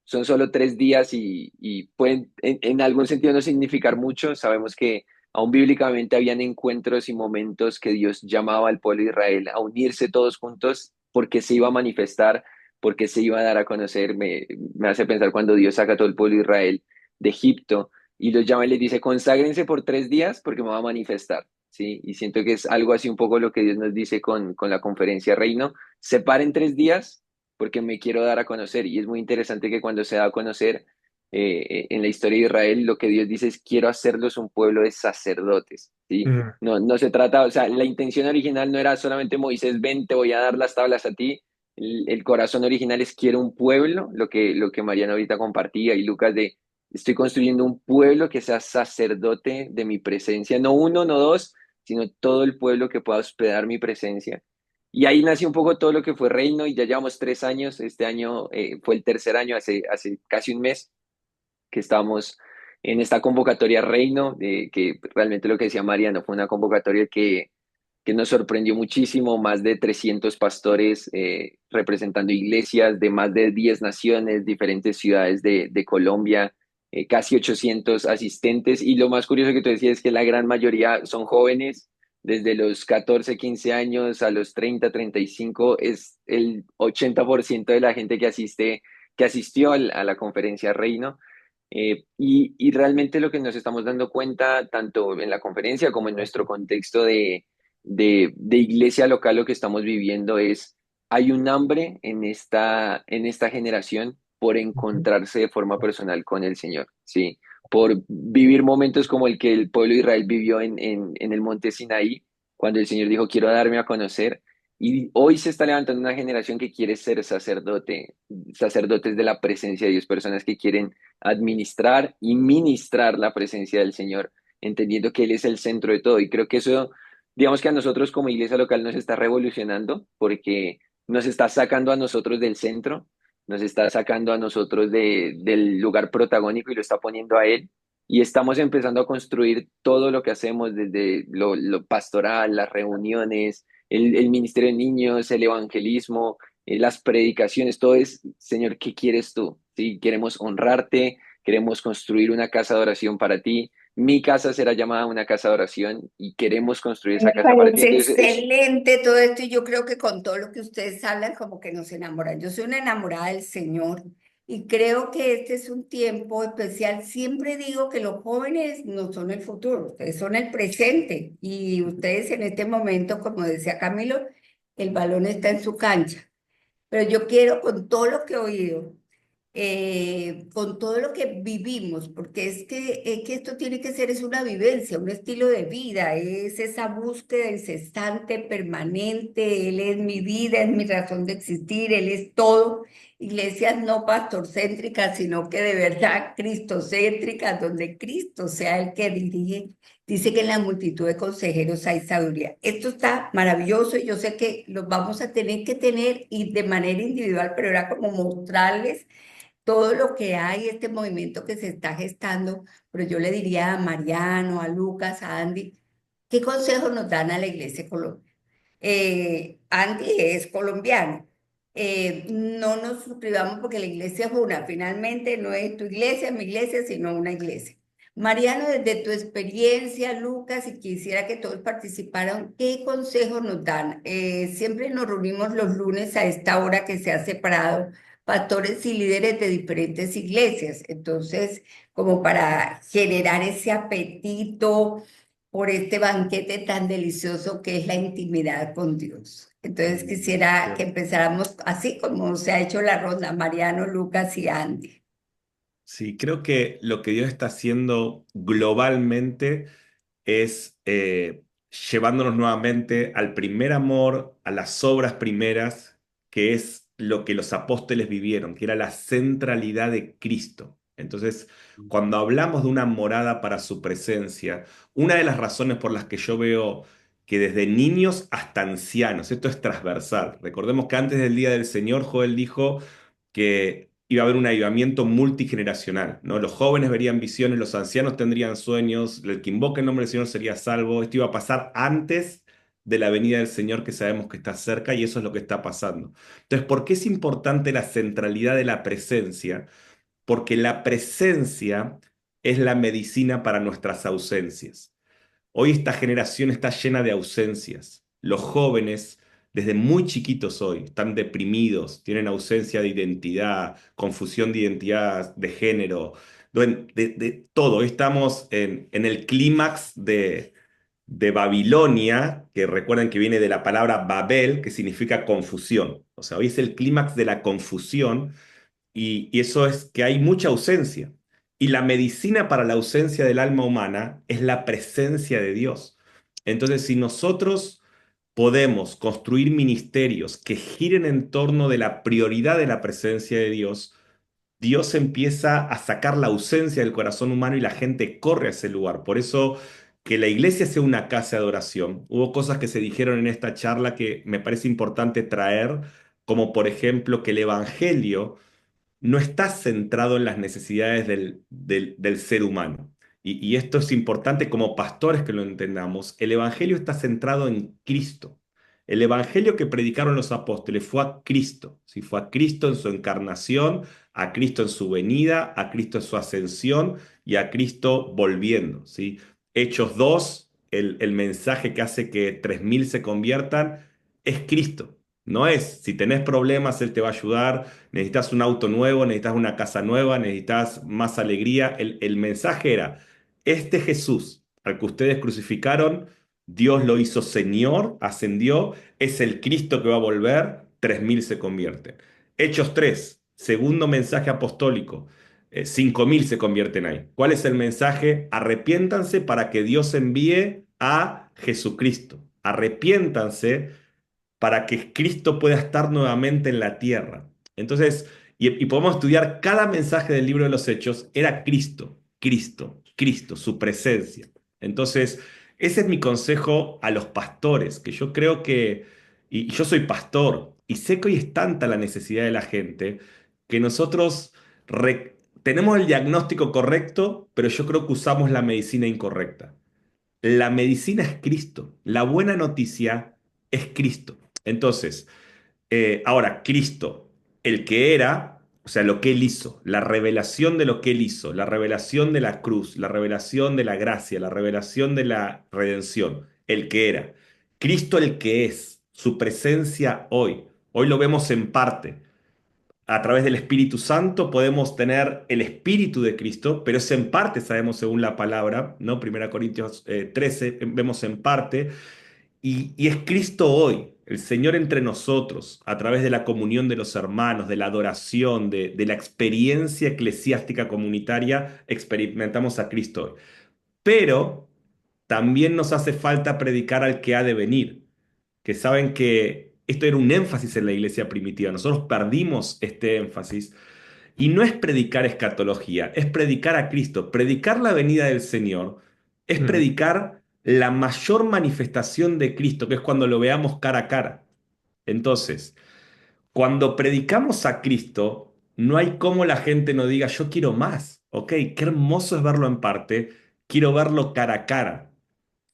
son solo 3 días y pueden en algún sentido no significar mucho, sabemos que aún bíblicamente habían encuentros y momentos que Dios llamaba al pueblo de Israel a unirse todos juntos porque se iba a manifestar, porque se iba a dar a conocer. Me hace pensar cuando Dios saca a todo el pueblo de Israel de Egipto y los llama y les dice, conságrense por 3 días porque me va a manifestar. ¿Sí? Y siento que es algo así un poco lo que Dios nos dice con la conferencia Reino. Separen 3 días porque me quiero dar a conocer. Y es muy interesante que cuando se da a conocer en la historia de Israel, lo que Dios dice es, quiero hacerlos un pueblo de sacerdotes. ¿Sí? Mm, No, no se trata, o sea, la intención original no era solamente Moisés, ven, te voy a dar las tablas a ti. El corazón original es quiero un pueblo, lo que Mariana ahorita compartía y Lucas de estoy construyendo un pueblo que sea sacerdote de mi presencia, no uno, no dos, sino todo el pueblo que pueda hospedar mi presencia. Y ahí nació un poco todo lo que fue Reino y ya llevamos 3 años. Este año fue el tercer año, hace casi un mes que estamos en esta convocatoria Reino, que realmente lo que decía Mariano fue una convocatoria que nos sorprendió muchísimo, más de 300 pastores representando iglesias de más de 10 naciones, diferentes ciudades de Colombia, casi 800 asistentes y lo más curioso que tú decías es que la gran mayoría son jóvenes, desde los 14 15 años a los 30 35 es el 80% de la gente que asistió a la conferencia Reino. Y realmente lo que nos estamos dando cuenta, tanto en la conferencia como en nuestro contexto de iglesia local, lo que estamos viviendo es, hay un hambre en esta generación por ujú. encontrarse de forma personal con el Señor, ¿sí? Por vivir momentos como el que el pueblo de Israel vivió en el monte Sinaí, cuando el Señor dijo, quiero darme a conocer. Y hoy se está levantando una generación que quiere ser sacerdotes de la presencia de Dios, personas que quieren administrar y ministrar la presencia del Señor, entendiendo que Él es el centro de todo. Y creo que eso, digamos que a nosotros como iglesia local nos está revolucionando porque nos está sacando a nosotros del centro, nos está sacando a nosotros del lugar protagónico y lo está poniendo a Él. Y estamos empezando a construir todo lo que hacemos desde lo pastoral, las reuniones, el ministerio de niños, el evangelismo, las predicaciones, todo es, Señor, ¿qué quieres tú? ¿Sí? Queremos honrarte, queremos construir una casa de oración para ti. Mi casa será llamada una casa de oración y queremos construir esa Me casa para ti. parece Entonces, excelente todo esto y yo creo que con todo lo que ustedes hablan como que nos enamoran. Yo soy una enamorada del Señor y creo que este es un tiempo especial. Siempre digo que los jóvenes no son el futuro, ustedes son el presente y ustedes en este momento, como decía Camilo, el balón está en su cancha. Pero yo quiero con todo lo que he oído con todo lo que vivimos, porque es que esto tiene que ser, es una vivencia, un estilo de vida, es esa búsqueda incesante, permanente. Él es mi vida, es mi razón de existir, Él es todo. Iglesias no pastorcéntricas, sino que de verdad cristocéntricas, donde Cristo sea el que dirige. Dice que en la multitud de consejeros hay sabiduría. Esto está maravilloso y yo sé que los vamos a tener que tener y de manera individual, pero era como mostrarles todo lo que hay, este movimiento que se está gestando. Pero yo le diría a Mariano, a Lucas, a Andy, ¿qué consejos nos dan a la Iglesia Colombia? Andy es colombiano. No nos suscribamos porque la iglesia es una. Finalmente no es tu iglesia, mi iglesia, sino una iglesia. Mariano, desde tu experiencia, Lucas, y quisiera que todos participaran, ¿qué consejos nos dan? Siempre nos reunimos los lunes a esta hora que se ha separado pastores y líderes de diferentes iglesias. Entonces, como para generar ese apetito por este banquete tan delicioso que es la intimidad con Dios. Entonces quisiera que empezáramos así como se ha hecho la ronda, Mariano, Lucas y Andy. Sí, creo que lo que Dios está haciendo globalmente es llevándonos nuevamente al primer amor, a las obras primeras, que es lo que los apóstoles vivieron, que era la centralidad de Cristo. Entonces, cuando hablamos de una morada para su presencia, una de las razones por las que yo veo que desde niños hasta ancianos, esto es transversal. Recordemos que antes del Día del Señor, Joel dijo que iba a haber un avivamiento multigeneracional, ¿no? Los jóvenes verían visiones, los ancianos tendrían sueños, el que invoque el nombre del Señor sería salvo. Esto iba a pasar antes de la venida del Señor, que sabemos que está cerca, y eso es lo que está pasando. Entonces, ¿por qué es importante la centralidad de la presencia? Porque la presencia es la medicina para nuestras ausencias. Hoy esta generación está llena de ausencias. Los jóvenes, desde muy chiquitos hoy, están deprimidos, tienen ausencia de identidad, confusión de identidad, de género, de todo. Hoy estamos en el clímax de Babilonia, que recuerden que viene de la palabra Babel, que significa confusión. O sea, hoy es el clímax de la confusión y eso es que hay mucha ausencia. Y la medicina para la ausencia del alma humana es la presencia de Dios. Entonces, si nosotros podemos construir ministerios que giren en torno de la prioridad de la presencia de Dios, Dios empieza a sacar la ausencia del corazón humano y la gente corre a ese lugar. Por eso que la iglesia sea una casa de adoración. Hubo cosas que se dijeron en esta charla que me parece importante traer, como por ejemplo que el evangelio no está centrado en las necesidades del ser humano. Y esto es importante como pastores que lo entendamos. El Evangelio está centrado en Cristo. El Evangelio que predicaron los apóstoles fue a Cristo. ¿Sí? Fue a Cristo en su encarnación, a Cristo en su venida, a Cristo en su ascensión y a Cristo volviendo. ¿Sí? Hechos 2, el mensaje que hace que 3.000 se conviertan, es Cristo. No es, si tenés problemas, Él te va a ayudar, necesitas un auto nuevo, necesitas una casa nueva, necesitas más alegría. El mensaje era, este Jesús al que ustedes crucificaron, Dios lo hizo Señor, ascendió, es el Cristo que va a volver, 3.000 se convierten. Hechos 3, segundo mensaje apostólico, 5.000 se convierten ahí. ¿Cuál es el mensaje? Arrepiéntanse para que Dios envíe a Jesucristo. Arrepiéntanse para que Cristo pueda estar nuevamente en la tierra. Entonces, y podemos estudiar cada mensaje del libro de los Hechos, era Cristo, Cristo, Cristo, su presencia. Entonces, ese es mi consejo a los pastores, que yo creo que, y yo soy pastor, y sé que hoy es tanta la necesidad de la gente, que nosotros tenemos el diagnóstico correcto, pero yo creo que usamos la medicina incorrecta. La medicina es Cristo. La buena noticia es Cristo. Entonces, ahora, Cristo, el que era, o sea, lo que Él hizo, la revelación de lo que Él hizo, la revelación de la cruz, la revelación de la gracia, la revelación de la redención, el que era. Cristo el que es, su presencia hoy. Hoy lo vemos en parte a través del Espíritu Santo podemos tener el Espíritu de Cristo, pero es en parte, sabemos según la palabra, ¿no? 1 Corintios 13, vemos en parte, y es Cristo hoy. el Señor entre nosotros, a través de la comunión de los hermanos, de la adoración, de la experiencia eclesiástica comunitaria, experimentamos a Cristo hoy. Pero también nos hace falta predicar al que ha de venir, que saben que esto era un énfasis en la iglesia primitiva. Nosotros perdimos este énfasis y no es predicar escatología, es predicar a Cristo. Predicar la venida del Señor es Mm, predicar la mayor manifestación de Cristo, que es cuando lo veamos cara a cara. Entonces, cuando predicamos a Cristo, no hay cómo la gente no diga, yo quiero más. Ok, qué hermoso es verlo en parte, quiero verlo cara a cara.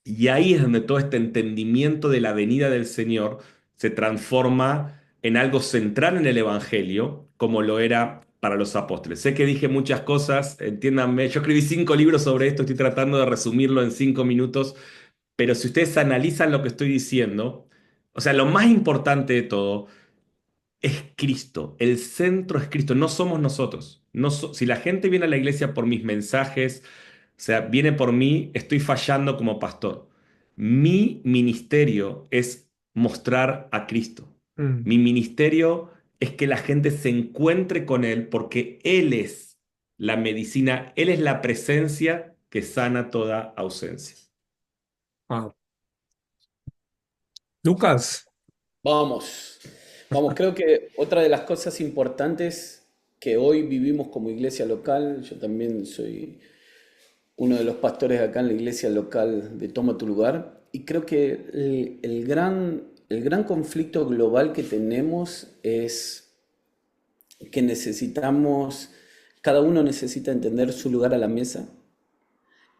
Y ahí es donde todo este entendimiento de la venida del Señor se transforma en algo central en el Evangelio, como lo era para los apóstoles. Sé que dije muchas cosas, entiéndanme, yo escribí 5 libros sobre esto, estoy tratando de resumirlo en 5 minutos, pero si ustedes analizan lo que estoy diciendo, o sea, lo más importante de todo es Cristo, el centro es Cristo, no somos nosotros. Si la gente viene a la iglesia por mis mensajes, o sea, viene por mí, estoy fallando como pastor. Mi ministerio es mostrar a Cristo. mm. Mi ministerio es que la gente se encuentre con Él porque Él es la medicina, Él es la presencia que sana toda ausencia. Wow. Lucas. Vamos, vamos, creo que otra de las cosas importantes que hoy vivimos como iglesia local, yo también soy uno de los pastores acá en la iglesia local de Toma tu lugar, y creo que el gran conflicto global que tenemos es que necesitamos, cada uno necesita entender su lugar a la mesa,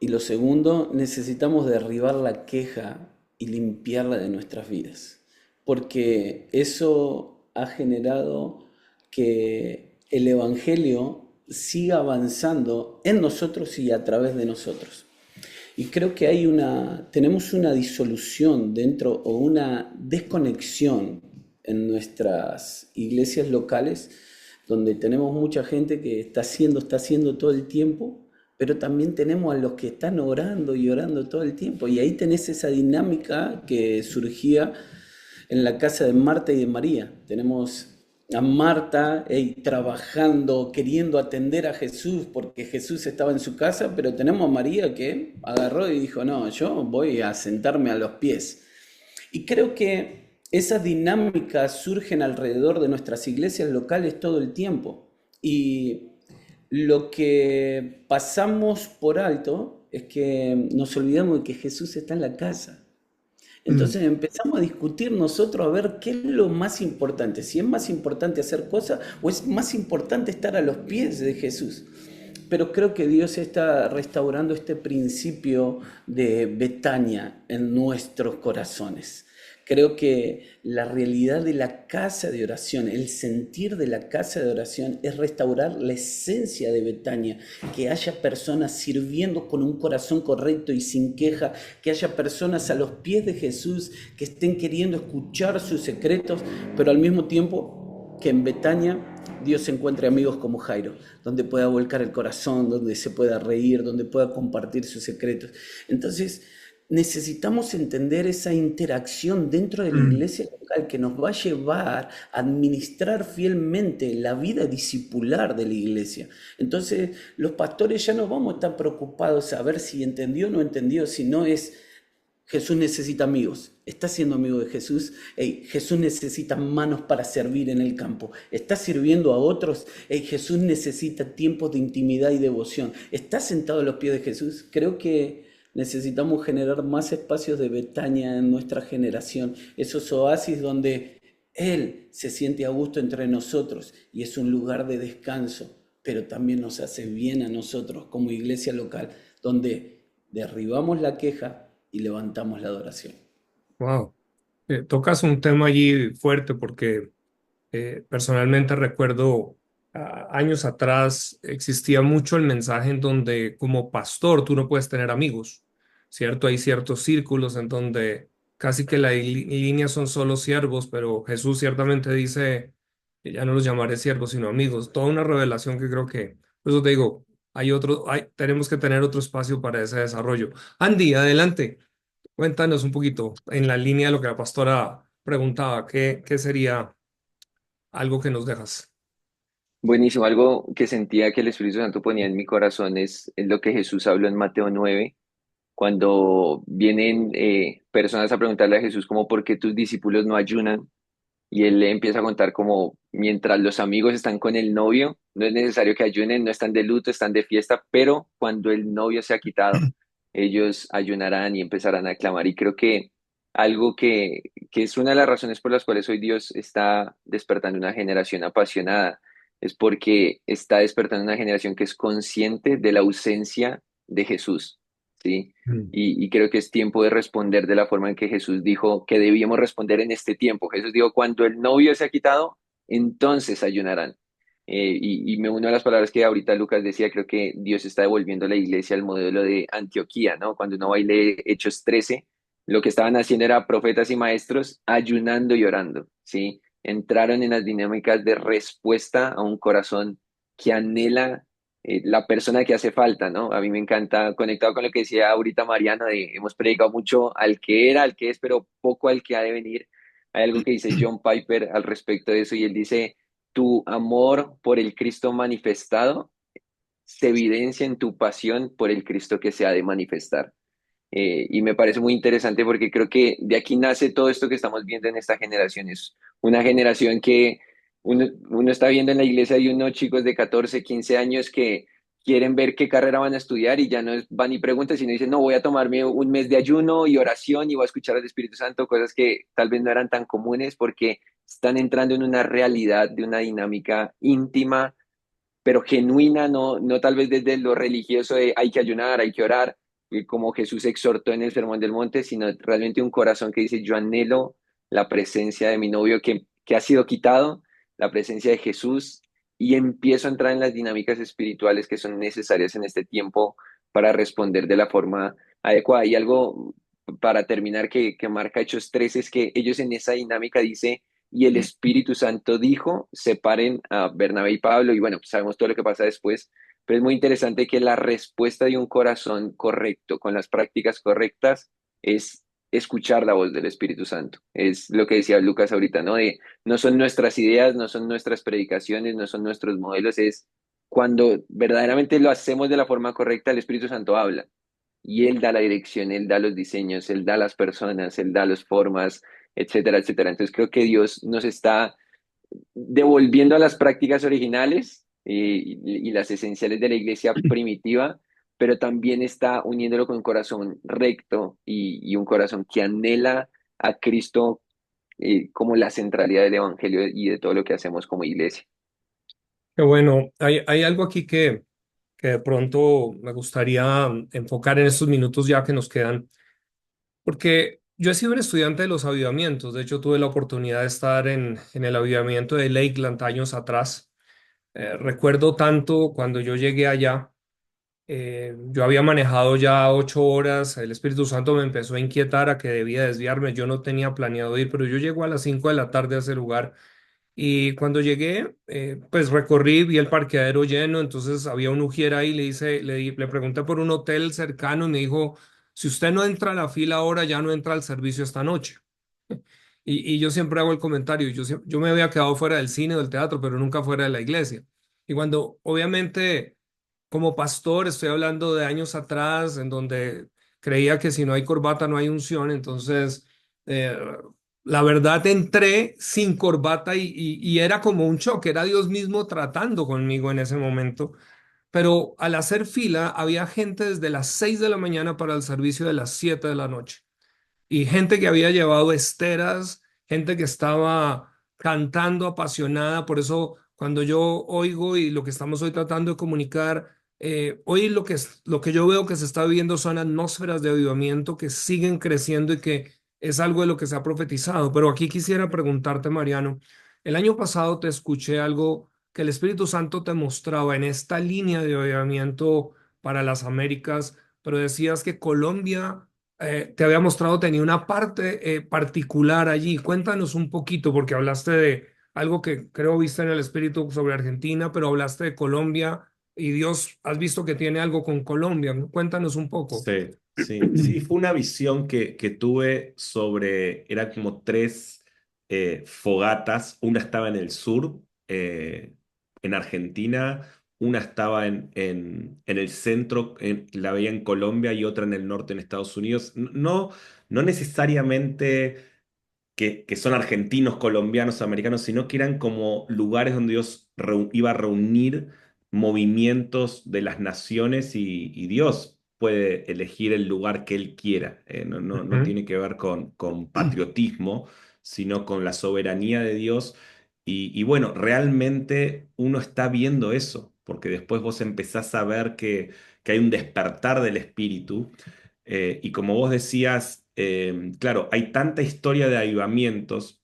y lo segundo, necesitamos derribar la queja y limpiarla de nuestras vidas, porque eso ha generado que el Evangelio siga avanzando en nosotros y a través de nosotros. Y creo que tenemos una disolución dentro o una desconexión en nuestras iglesias locales, donde tenemos mucha gente que está haciendo todo el tiempo, pero también tenemos a los que están orando y orando todo el tiempo. Y ahí tenés esa dinámica que surgía en la casa de Marta y de María. Tenemos a Marta trabajando, queriendo atender a Jesús porque Jesús estaba en su casa, pero tenemos a María que agarró y dijo, no, yo voy a sentarme a los pies. Y creo que esas dinámicas surgen alrededor de nuestras iglesias locales todo el tiempo. Y lo que pasamos por alto es que nos olvidamos de que Jesús está en la casa. Mm, Entonces empezamos a discutir nosotros a ver qué es lo más importante, si es más importante hacer cosas o es más importante estar a los pies de Jesús. Pero creo que Dios está restaurando este principio de Betania en nuestros corazones. Creo que la realidad de la casa de oración, el sentir de la casa de oración es restaurar la esencia de Betania, que haya personas sirviendo con un corazón correcto y sin queja, que haya personas a los pies de Jesús que estén queriendo escuchar sus secretos, pero al mismo tiempo que en Betania Dios encuentre amigos como Jairo, donde pueda volcar el corazón, donde se pueda reír, donde pueda compartir sus secretos. Entonces, necesitamos entender esa interacción dentro de la mm. iglesia local que nos va a llevar a administrar fielmente la vida discipular de la iglesia. Entonces, los pastores ya no vamos a estar preocupados a ver si entendió o no entendió, sino es Jesús necesita amigos. ¿Estás siendo amigo de Jesús? Hey, Jesús necesita manos para servir en el campo. ¿Estás sirviendo a otros? Hey, Jesús necesita tiempos de intimidad y devoción. ¿Estás sentado a los pies de Jesús? Creo que necesitamos generar más espacios de Betania en nuestra generación. Esos oasis donde Él se siente a gusto entre nosotros y es un lugar de descanso, pero también nos hace bien a nosotros como iglesia local, donde derribamos la queja y levantamos la adoración. Wow. Tocas un tema allí fuerte porque personalmente recuerdo años atrás existía mucho el mensaje en donde como pastor tú no puedes tener amigos, ¿cierto? Hay ciertos círculos en donde casi que la línea son solo siervos, pero Jesús ciertamente dice que ya no los llamaré siervos sino amigos. Toda una revelación que creo que, por eso te digo, tenemos que tener otro espacio para ese desarrollo. Andy, adelante. Cuéntanos un poquito en la línea de lo que la pastora preguntaba, ¿qué sería algo que nos dejas? Buenísimo, algo que sentía que el Espíritu Santo ponía en mi corazón es lo que Jesús habló en Mateo 9, cuando vienen personas a preguntarle a Jesús como por qué tus discípulos no ayunan, y él le empieza a contar como mientras los amigos están con el novio, no es necesario que ayunen, no están de luto, están de fiesta, pero cuando el novio se ha quitado, ellos ayunarán y empezarán a clamar. Y creo que algo que es una de las razones por las cuales hoy Dios está despertando una generación apasionada, es porque está despertando una generación que es consciente de la ausencia de Jesús, ¿sí? Mm. Y creo que es tiempo de responder de la forma en que Jesús dijo que debíamos responder en este tiempo. Jesús dijo, cuando el novio se ha quitado, entonces ayunarán. Y me uno a las palabras que ahorita Lucas decía, creo que Dios está devolviendo a la iglesia al modelo de Antioquía, ¿no? Cuando uno va y lee Hechos 13, lo que estaban haciendo era profetas y maestros ayunando y orando, ¿sí? Entraron en las dinámicas de respuesta a un corazón que anhela la persona que hace falta, ¿no? A mí me encanta, conectado con lo que decía ahorita Mariana, de hemos predicado mucho al que era, al que es, pero poco al que ha de venir. Hay algo que dice John Piper al respecto de eso, y él dice, tu amor por el Cristo manifestado se evidencia en tu pasión por el Cristo que se ha de manifestar. Y me parece muy interesante porque creo que de aquí nace todo esto que estamos viendo en esta generación. Es una generación que uno está viendo en la iglesia de unos chicos de 14 15 años que quieren ver qué carrera van a estudiar y ya no van y preguntan, sino dicen, no, voy a tomarme un mes de ayuno y oración y voy a escuchar al Espíritu Santo, cosas que tal vez no eran tan comunes porque están entrando en una realidad de una dinámica íntima pero genuina, no tal vez desde lo religioso de hay que ayunar, hay que orar, como Jesús exhortó en el Sermón del Monte, sino realmente un corazón que dice, yo anhelo la presencia de mi novio que ha sido quitado, la presencia de Jesús, y empiezo a entrar en las dinámicas espirituales que son necesarias en este tiempo para responder de la forma adecuada. Y algo para terminar que marca Hechos 13 es que ellos en esa dinámica dice y el Espíritu Santo dijo, separen a Bernabé y Pablo, y bueno, pues sabemos todo lo que pasa después, pero es muy interesante que la respuesta de un corazón correcto, con las prácticas correctas, es escuchar la voz del Espíritu Santo. Es lo que decía Lucas ahorita, ¿no? No son nuestras ideas, no son nuestras predicaciones, no son nuestros modelos, es cuando verdaderamente lo hacemos de la forma correcta, el Espíritu Santo habla. Y Él da la dirección, Él da los diseños, Él da las personas, Él da las formas, etcétera, etcétera. Entonces creo que Dios nos está devolviendo a las prácticas originales y las esenciales de la iglesia primitiva, pero también está uniéndolo con un corazón recto y un corazón que anhela a Cristo como la centralidad del Evangelio y de todo lo que hacemos como iglesia. Qué bueno, hay algo aquí que de pronto me gustaría enfocar en estos minutos ya que nos quedan, porque yo he sido un estudiante de los avivamientos. De hecho tuve la oportunidad de estar en el avivamiento de Lakeland años atrás. Recuerdo tanto cuando yo llegué allá, yo había manejado ya 8 horas, el Espíritu Santo me empezó a inquietar a que debía desviarme, yo no tenía planeado ir, pero yo llego a las 5 de la tarde a ese lugar. Y cuando llegué, pues recorrí, vi el parqueadero lleno, entonces había un ujier ahí, le pregunté por un hotel cercano y me dijo, si usted no entra a la fila ahora, ya no entra al servicio esta noche. Y yo siempre hago el comentario, yo me había quedado fuera del cine o del teatro, pero nunca fuera de la iglesia. Y cuando, obviamente, como pastor, estoy hablando de años atrás, en donde creía que si no hay corbata no hay unción, entonces, eh, la verdad entré sin corbata y era como un choque, era Dios mismo tratando conmigo en ese momento. Pero al hacer fila, había gente desde las 6 de la mañana para el servicio de las 7 de la noche y gente que había llevado esteras, gente que estaba cantando apasionada. Por eso, cuando yo oigo y lo que estamos hoy tratando de comunicar, hoy lo que yo veo que se está viviendo son atmósferas de avivamiento que siguen creciendo y que es algo de lo que se ha profetizado. Pero aquí quisiera preguntarte, Mariano, el año pasado te escuché algo que el Espíritu Santo te mostraba en esta línea de avivamiento para las Américas, pero decías que Colombia te había mostrado tenía una parte particular allí. Cuéntanos un poquito, porque hablaste de algo que creo viste en el espíritu sobre Argentina, pero hablaste de Colombia y Dios, has visto que tiene algo con Colombia. Cuéntanos un poco. Sí, sí, sí, fue una visión que tuve sobre, era como tres fogatas. Una estaba en el sur, en Argentina, una estaba en el centro, la veía en Colombia, y otra en el norte, en Estados Unidos. No, no necesariamente que son argentinos, colombianos, americanos, sino que eran como lugares donde Dios iba a reunir movimientos de las naciones, y Dios puede elegir el lugar que Él quiera. No Ujú, tiene que ver con patriotismo, sino con la soberanía de Dios. Y bueno, realmente uno está viendo eso, porque después vos empezás a ver que hay un despertar del espíritu. Y como vos decías, claro, hay tanta historia de avivamientos.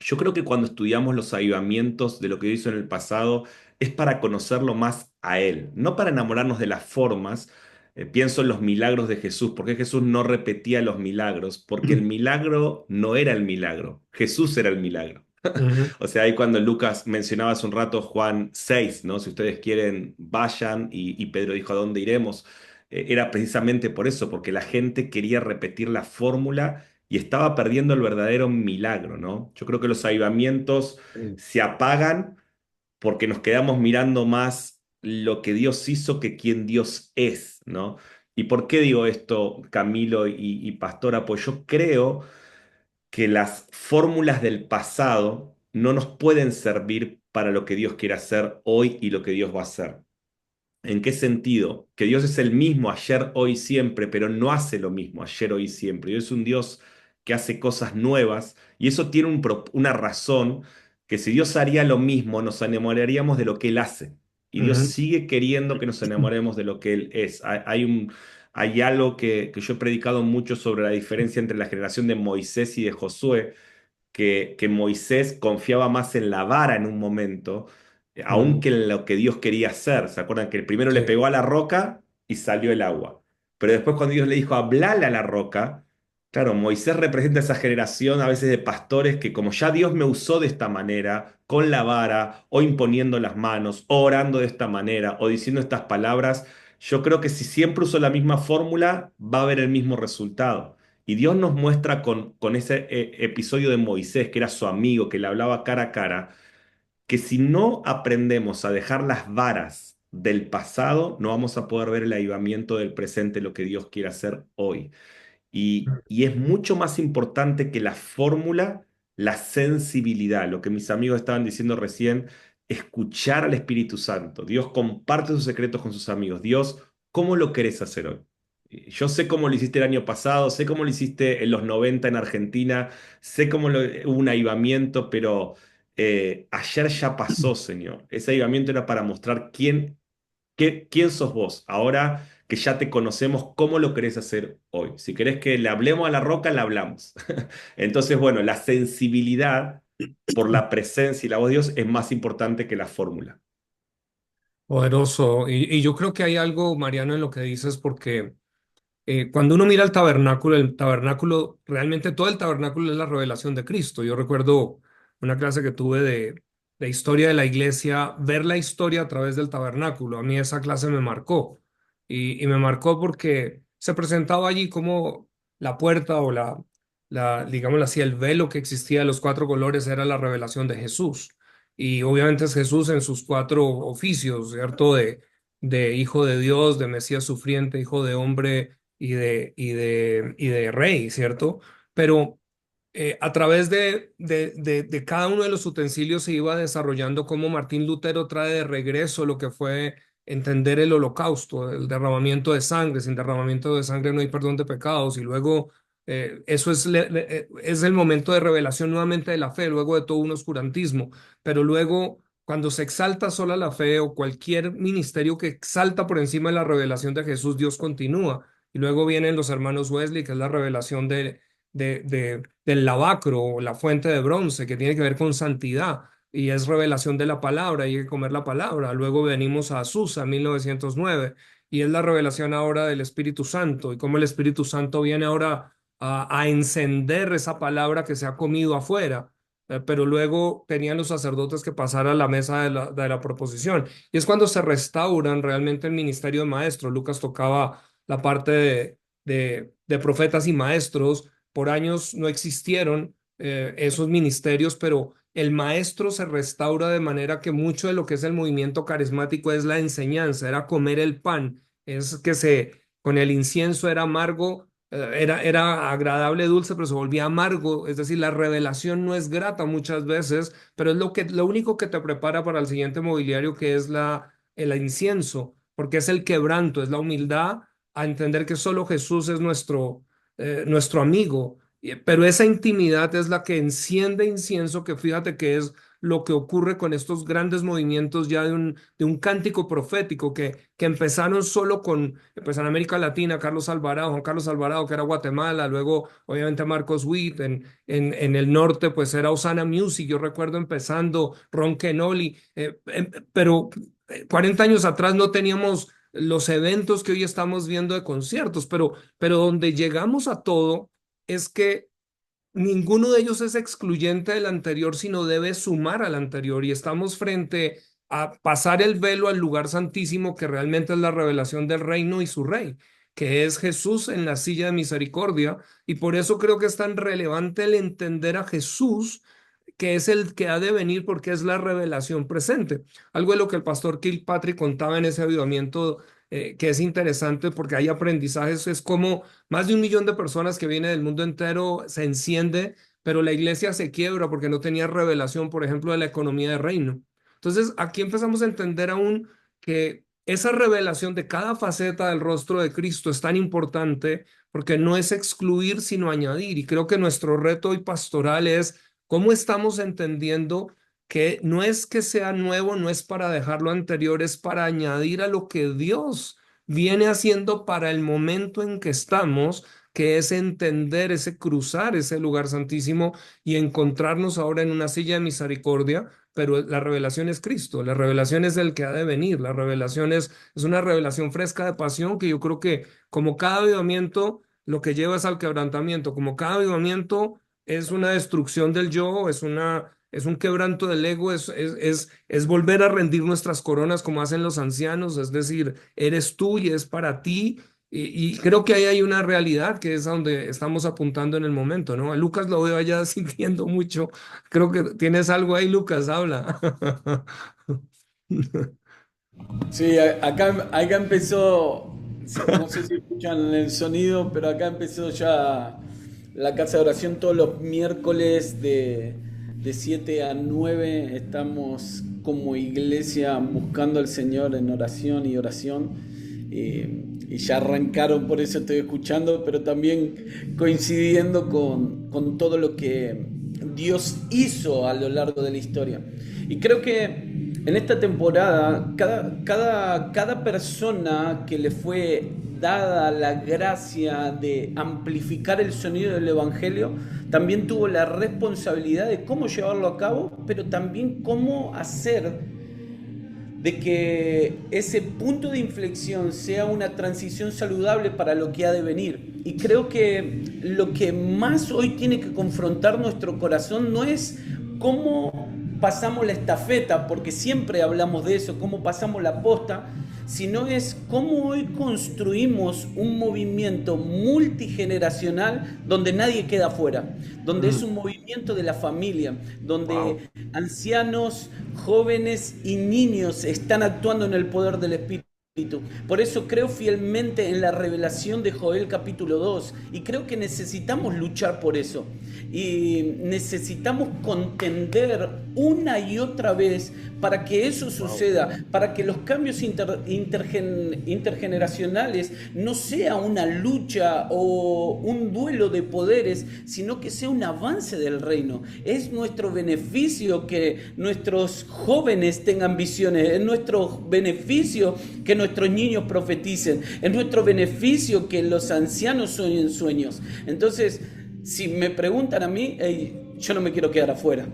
Yo creo que cuando estudiamos los avivamientos de lo que hizo en el pasado, es para conocerlo más a Él, no para enamorarnos de las formas. Pienso en los milagros de Jesús. ¿Por qué Jesús no repetía los milagros? Porque el milagro no era el milagro, Jesús era el milagro. ujú, O sea, ahí cuando Lucas mencionaba hace un rato Juan 6, ¿no? Si ustedes quieren, vayan, y Pedro dijo, ¿a dónde iremos? Era precisamente por eso, porque la gente quería repetir la fórmula y estaba perdiendo el verdadero milagro, ¿no? Yo creo que los avivamientos se apagan porque nos quedamos mirando más lo que Dios hizo que quién Dios es, ¿no? ¿Y por qué digo esto, Camilo y Pastora? Pues yo creo que las fórmulas del pasado no nos pueden servir para lo que Dios quiere hacer hoy y lo que Dios va a hacer. ¿En qué sentido? Que Dios es el mismo ayer, hoy, siempre, pero no hace lo mismo ayer, hoy, siempre. Dios es un Dios que hace cosas nuevas, y eso tiene una razón, que si Dios haría lo mismo, nos enamoraríamos de lo que Él hace. Y Dios ujú. sigue queriendo que nos enamoremos de lo que Él es. Hay algo que yo he predicado mucho sobre la diferencia entre la generación de Moisés y de Josué, que Moisés confiaba más en la vara en un momento, aún Ujú. que en lo que Dios quería hacer. ¿Se acuerdan que el primero le Sí. pegó a la roca y salió el agua? Pero después, cuando Dios le dijo, hablale a la roca, claro, Moisés representa esa generación a veces de pastores que, como ya Dios me usó de esta manera, con la vara, o imponiendo las manos, o orando de esta manera, o diciendo estas palabras, yo creo que si siempre uso la misma fórmula, va a haber el mismo resultado. Y Dios nos muestra con ese episodio de Moisés, que era su amigo, que le hablaba cara a cara, que si no aprendemos a dejar las varas del pasado, no vamos a poder ver el avivamiento del presente, lo que Dios quiere hacer hoy. Y es mucho más importante que la fórmula, la sensibilidad, lo que mis amigos estaban diciendo recién, escuchar al Espíritu Santo. Dios comparte sus secretos con sus amigos. Dios, ¿cómo lo querés hacer hoy? Yo sé cómo lo hiciste el año pasado, sé cómo lo hiciste en los 90 en Argentina, sé cómo hubo un avivamiento, pero ayer ya pasó, Señor. Ese avivamiento era para mostrar quién sos vos. Ahora que ya te conocemos, ¿cómo lo querés hacer hoy? Si querés que le hablemos a la roca, le hablamos. Entonces, bueno, la sensibilidad por la presencia y la voz de Dios es más importante que la fórmula. Poderoso. Y yo creo que hay algo, Mariano, en lo que dices, porque cuando uno mira el tabernáculo, realmente todo el tabernáculo es la revelación de Cristo. Yo recuerdo una clase que tuve de historia de la iglesia, ver la historia a través del tabernáculo. A mí esa clase me marcó. Y me marcó porque se presentaba allí como la puerta o digámoslo así, el velo que existía de los cuatro colores era la revelación de Jesús. Y obviamente es Jesús en sus cuatro oficios, ¿cierto? De hijo de Dios, de Mesías sufriente, hijo de hombre y de rey, ¿cierto? Pero a través de cada uno de los utensilios se iba desarrollando cómo Martín Lutero trae de regreso lo que fue entender el holocausto, el derramamiento de sangre. Sin derramamiento de sangre no hay perdón de pecados. Y luego eso es el momento de revelación nuevamente de la fe, luego de todo un oscurantismo. Pero luego, cuando se exalta sola la fe o cualquier ministerio que exalta por encima de la revelación de Jesús, Dios continúa. Y luego vienen los hermanos Wesley, que es la revelación del lavacro, o la fuente de bronce, que tiene que ver con santidad y es revelación de la palabra, hay que comer la palabra. Luego venimos a Azusa, 1909, y es la revelación ahora del Espíritu Santo y cómo el Espíritu Santo viene ahora a encender esa palabra que se ha comido afuera. Pero luego tenían los sacerdotes que pasar a la mesa de la proposición. Y es cuando se restauran realmente el ministerio de maestros. Lucas tocaba la parte de profetas y maestros. Por años no existieron esos ministerios, pero el maestro se restaura de manera que mucho de lo que es el movimiento carismático es la enseñanza, era comer el pan, es que con el incienso era amargo, era agradable, dulce, pero se volvía amargo, es decir, la revelación no es grata muchas veces, pero es lo único que te prepara para el siguiente mobiliario, que es el incienso, porque es el quebranto, es la humildad a entender que solo Jesús es nuestro amigo. Pero esa intimidad es la que enciende incienso, que fíjate que es lo que ocurre con estos grandes movimientos ya de un cántico profético que empezaron solo pues en América Latina, Juan Carlos Alvarado, que era Guatemala, luego obviamente Marcos Witt, en el norte pues era Osana Music, yo recuerdo empezando, Ron Kenoly, pero 40 años atrás no teníamos los eventos que hoy estamos viendo de conciertos, pero donde llegamos a todo es que ninguno de ellos es excluyente del anterior, sino debe sumar al anterior. Y estamos frente a pasar el velo al lugar santísimo, que realmente es la revelación del reino y su rey, que es Jesús en la silla de misericordia. Y por eso creo que es tan relevante el entender a Jesús, que es el que ha de venir, porque es la revelación presente. Algo de lo que el pastor Kilpatrick contaba en ese avivamiento, que es interesante porque hay aprendizajes, es como más de 1 millón de personas que vienen del mundo entero se enciende, pero la iglesia se quiebra porque no tenía revelación, por ejemplo, de la economía de reino. Entonces, aquí empezamos a entender aún que esa revelación de cada faceta del rostro de Cristo es tan importante porque no es excluir, sino añadir. Y creo que nuestro reto hoy pastoral es cómo estamos entendiendo que no es que sea nuevo, no es para dejar lo anterior, es para añadir a lo que Dios viene haciendo para el momento en que estamos, que es entender ese cruzar ese lugar santísimo y encontrarnos ahora en una silla de misericordia, pero la revelación es Cristo, la revelación es el que ha de venir, la revelación es una revelación fresca de pasión que yo creo que como cada avivamiento lo que lleva es al quebrantamiento, como cada avivamiento es una destrucción del yo, es un quebranto del ego, es volver a rendir nuestras coronas como hacen los ancianos, es decir, eres tú y es para ti. Y creo que ahí hay una realidad que es a donde estamos apuntando en el momento, ¿no? A Lucas lo veo allá sintiendo mucho. Creo que tienes algo ahí, Lucas, habla. Sí, acá empezó, no sé si escuchan el sonido, pero acá empezó ya la casa de oración todos los miércoles de 7 a 9. Estamos como iglesia buscando al Señor en oración y oración. Y ya arrancaron, por eso estoy escuchando, pero también coincidiendo con todo lo que Dios hizo a lo largo de la historia. Y creo que en esta temporada, cada persona que le fue dada la gracia de amplificar el sonido del Evangelio, también tuvo la responsabilidad de cómo llevarlo a cabo, pero también cómo hacer de que ese punto de inflexión sea una transición saludable para lo que ha de venir. Y creo que lo que más hoy tiene que confrontar nuestro corazón no es cómo pasamos la estafeta, porque siempre hablamos de eso, cómo pasamos la posta, sino es cómo hoy construimos un movimiento multigeneracional donde nadie queda fuera, donde es un movimiento de la familia, donde ancianos, jóvenes y niños están actuando en el poder del Espíritu. Por eso creo fielmente en la revelación de Joel capítulo 2 y creo que necesitamos luchar por eso y necesitamos contender una y otra vez para que eso suceda, para que los cambios intergeneracionales no sea una lucha o un duelo de poderes, sino que sea un avance del reino. Es nuestro beneficio que nuestros jóvenes tengan visiones, es nuestro beneficio que nuestros niños profeticen, es nuestro beneficio que los ancianos sueñen sueños. Entonces, si me preguntan a mí, yo no me quiero quedar afuera.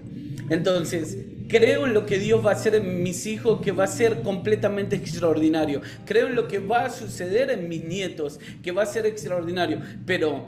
Entonces, creo en lo que Dios va a hacer en mis hijos, que va a ser completamente extraordinario. Creo en lo que va a suceder en mis nietos, que va a ser extraordinario. Pero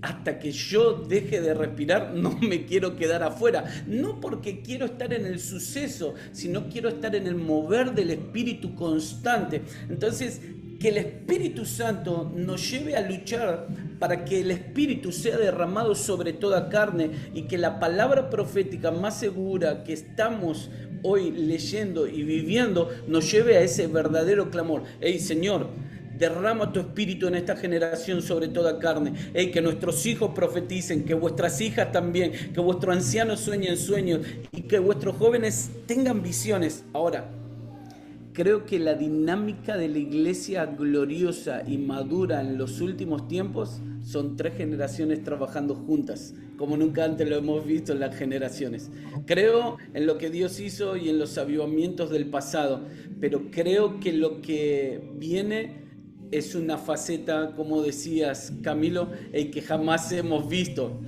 hasta que yo deje de respirar, no me quiero quedar afuera. No porque quiero estar en el suceso, sino quiero estar en el mover del Espíritu constante. Entonces, que el Espíritu Santo nos lleve a luchar para que el Espíritu sea derramado sobre toda carne y que la palabra profética más segura que estamos hoy leyendo y viviendo nos lleve a ese verdadero clamor. Hey, Señor, derrama tu espíritu en esta generación sobre toda carne. Hey, que nuestros hijos profeticen, que vuestras hijas también, que vuestros ancianos sueñen sueños y que vuestros jóvenes tengan visiones. Ahora, creo que la dinámica de la iglesia gloriosa y madura en los últimos tiempos son 3 generaciones trabajando juntas, como nunca antes lo hemos visto en las generaciones. Creo en lo que Dios hizo y en los avivamientos del pasado, pero creo que lo que viene es una faceta, como decías, Camilo, el que jamás hemos visto,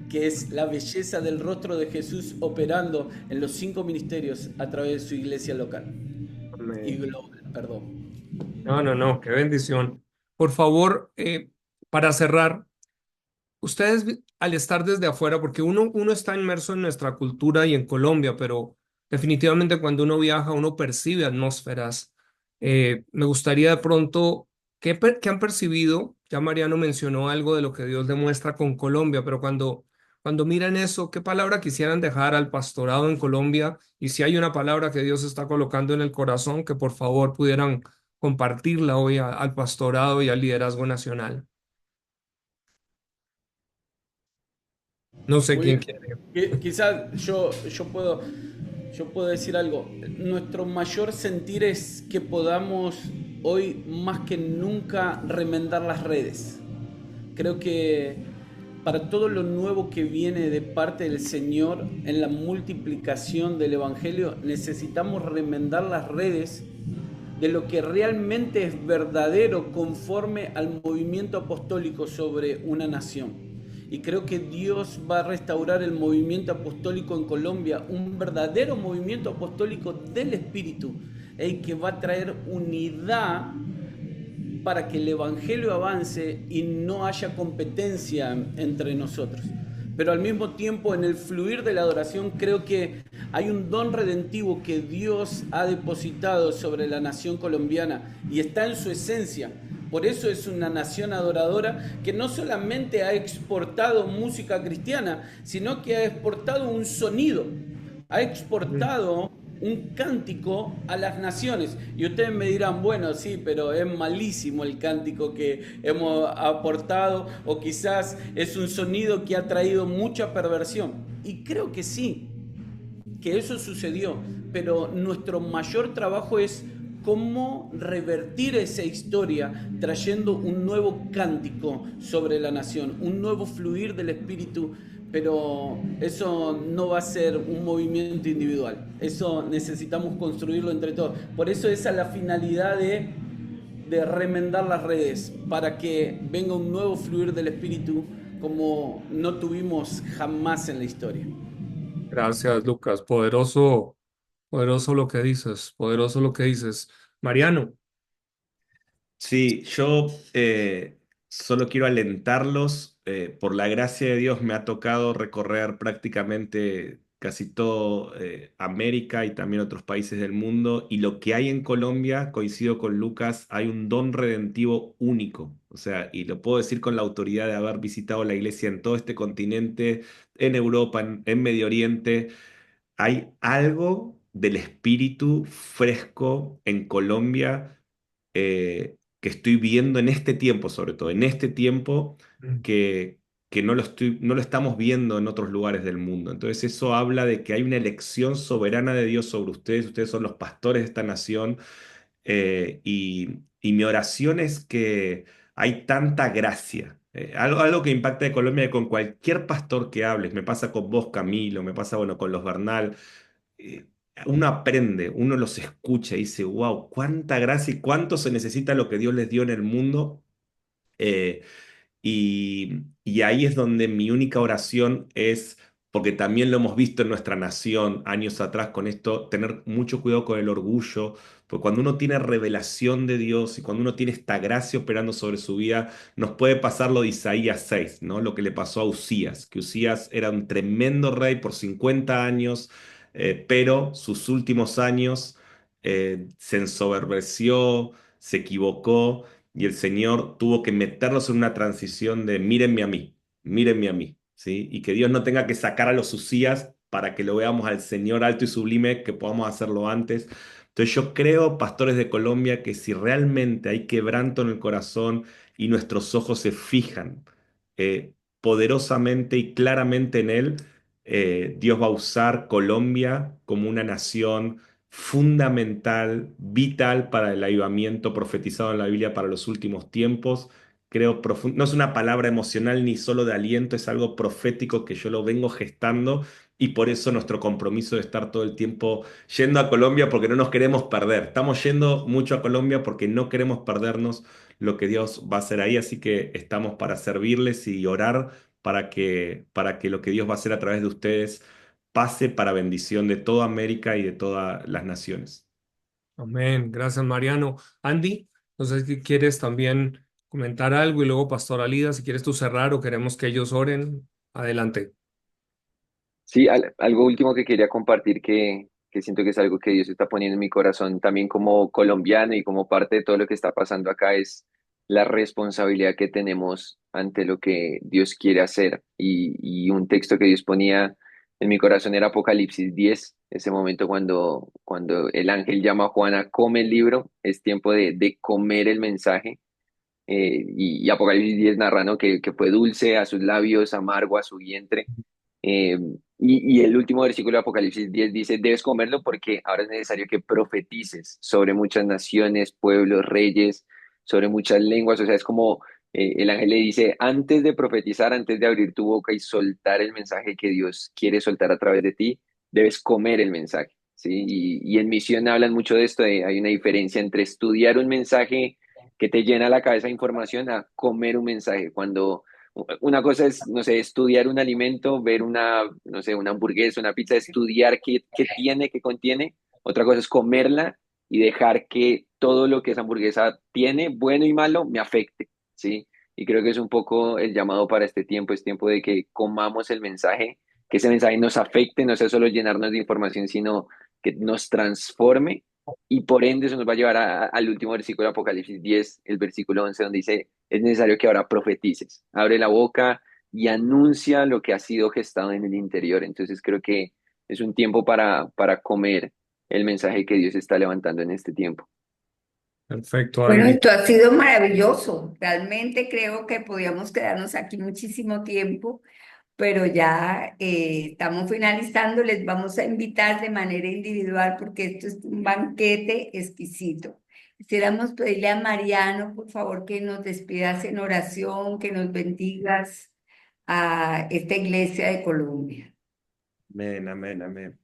que es la belleza del rostro de Jesús operando en los 5 ministerios a través de su iglesia local y Amén. global, perdón. No, no, no, qué bendición. Por favor, para cerrar, ustedes al estar desde afuera, porque uno está inmerso en nuestra cultura y en Colombia, pero definitivamente cuando uno viaja, uno percibe atmósferas. Me gustaría de pronto, ¿qué han percibido? Ya Mariano mencionó algo de lo que Dios demuestra con Colombia, pero cuando miran eso, ¿qué palabra quisieran dejar al pastorado en Colombia? Y si hay una palabra que Dios está colocando en el corazón, que por favor pudieran compartirla hoy al pastorado y al liderazgo nacional. No sé Muy quién bien. quiere. Quizás yo puedo decir algo. Nuestro mayor sentir es que podamos hoy más que nunca remendar las redes. Creo que para todo lo nuevo que viene de parte del Señor en la multiplicación del Evangelio, necesitamos remendar las redes de lo que realmente es verdadero conforme al movimiento apostólico sobre una nación. Y creo que Dios va a restaurar el movimiento apostólico en Colombia, un verdadero movimiento apostólico del Espíritu, que va a traer unidad para que el Evangelio avance y no haya competencia entre nosotros. Pero al mismo tiempo, en el fluir de la adoración, creo que hay un don redentivo que Dios ha depositado sobre la nación colombiana y está en su esencia. Por eso es una nación adoradora que no solamente ha exportado música cristiana, sino que ha exportado un sonido, ha exportado un cántico a las naciones. Y ustedes me dirán, bueno, sí, pero es malísimo el cántico que hemos aportado, o quizás es un sonido que ha traído mucha perversión. Y creo que sí, que eso sucedió, pero nuestro mayor trabajo es cómo revertir esa historia trayendo un nuevo cántico sobre la nación, un nuevo fluir del espíritu, pero eso no va a ser un movimiento individual, eso necesitamos construirlo entre todos. Por eso esa es la finalidad de remendar las redes, para que venga un nuevo fluir del espíritu como no tuvimos jamás en la historia. Gracias, Lucas. Poderoso, poderoso lo que dices, poderoso lo que dices. Mariano, Sí, yo solo quiero alentarlos. Por la gracia de Dios me ha tocado recorrer prácticamente casi todo América y también otros países del mundo. Y lo que hay en Colombia, coincido con Lucas, hay un don redentivo único. O sea, y lo puedo decir con la autoridad de haber visitado la iglesia en todo este continente, en Europa, en Medio Oriente. Hay algo del espíritu fresco en Colombia que estoy viendo en este tiempo, sobre todo en este tiempo, que, que no lo estamos viendo en otros lugares del mundo. Entonces eso habla de que hay una elección soberana de Dios sobre ustedes. Ustedes son los pastores de esta nación. Y mi oración es que hay tanta gracia. Algo que impacta de Colombia, con cualquier pastor que hables, me pasa con vos, Camilo, me pasa, bueno, con los Bernal, eh, uno aprende, uno los escucha y dice, wow, cuánta gracia y cuánto se necesita lo que Dios les dio en el mundo. Eh, y ahí es donde mi única oración es, porque también lo hemos visto en nuestra nación años atrás con esto, tener mucho cuidado con el orgullo, porque cuando uno tiene revelación de Dios y cuando uno tiene esta gracia operando sobre su vida, nos puede pasar lo de Isaías 6, ¿no? Lo que le pasó a Usías, que Usías era un tremendo rey por 50 años, pero sus últimos años se ensoberbeció, se equivocó y el Señor tuvo que meterlos en una transición de mírenme a mí, ¿sí? Y que Dios no tenga que sacar a los Usías para que lo veamos al Señor alto y sublime, que podamos hacerlo antes. Entonces yo creo, pastores de Colombia, que si realmente hay quebranto en el corazón y nuestros ojos se fijan poderosamente y claramente en Él, Dios va a usar Colombia como una nación fundamental, vital para el avivamiento profetizado en la Biblia para los últimos tiempos. Creo no es una palabra emocional ni solo de aliento, es algo profético que yo lo vengo gestando y por eso nuestro compromiso de estar todo el tiempo yendo a Colombia porque no nos queremos perder. Estamos yendo mucho a Colombia porque no queremos perdernos lo que Dios va a hacer ahí, así que estamos para servirles y orar para que lo que Dios va a hacer a través de ustedes pase para bendición de toda América y de todas las naciones. Amén. Gracias, Mariano. Andy, no sé si quieres también comentar algo y luego Pastor Alida, si quieres tú cerrar o queremos que ellos oren, adelante. Sí, algo último que quería compartir que siento que es algo que Dios está poniendo en mi corazón también como colombiano y como parte de todo lo que está pasando acá es la responsabilidad que tenemos ante lo que Dios quiere hacer. Y un texto que Dios ponía en mi corazón era Apocalipsis 10, ese momento cuando el ángel llama a Juana, come el libro, es tiempo de comer el mensaje. Y Apocalipsis 10 narra, ¿no? Que fue dulce a sus labios, amargo a su vientre. Eh, y el último versículo de Apocalipsis 10 dice, debes comerlo porque ahora es necesario que profetices sobre muchas naciones, pueblos, reyes, sobre muchas lenguas. O sea, es como el ángel le dice, antes de profetizar, antes de abrir tu boca y soltar el mensaje que Dios quiere soltar a través de ti, debes comer el mensaje, ¿sí? Y en misión hablan mucho de esto, hay una diferencia entre estudiar un mensaje que te llena la cabeza de información a comer un mensaje. Cuando una cosa es, no sé, estudiar un alimento, ver una, no sé, una hamburguesa, una pizza, estudiar qué tiene, qué contiene. Otra cosa es comerla y dejar que todo lo que esa hamburguesa tiene, bueno y malo, me afecte, ¿sí? Y creo que es un poco el llamado para este tiempo, es tiempo de que comamos el mensaje, que ese mensaje nos afecte, no sea solo llenarnos de información, sino que nos transforme y por ende eso nos va a llevar al último versículo de Apocalipsis 10, el versículo 11, donde dice, es necesario que ahora profetices, abre la boca y anuncia lo que ha sido gestado en el interior. Entonces creo que es un tiempo para comer el mensaje que Dios está levantando en este tiempo. Perfecto, Bueno, Andy. esto ha sido maravilloso. Realmente creo que podíamos quedarnos aquí muchísimo tiempo, pero ya estamos finalizando. Les vamos a invitar de manera individual porque esto es un banquete exquisito. Quisiéramos pedirle a Mariano, por favor, que nos despidas en oración, que nos bendigas a esta iglesia de Colombia. Amén, amén, amén.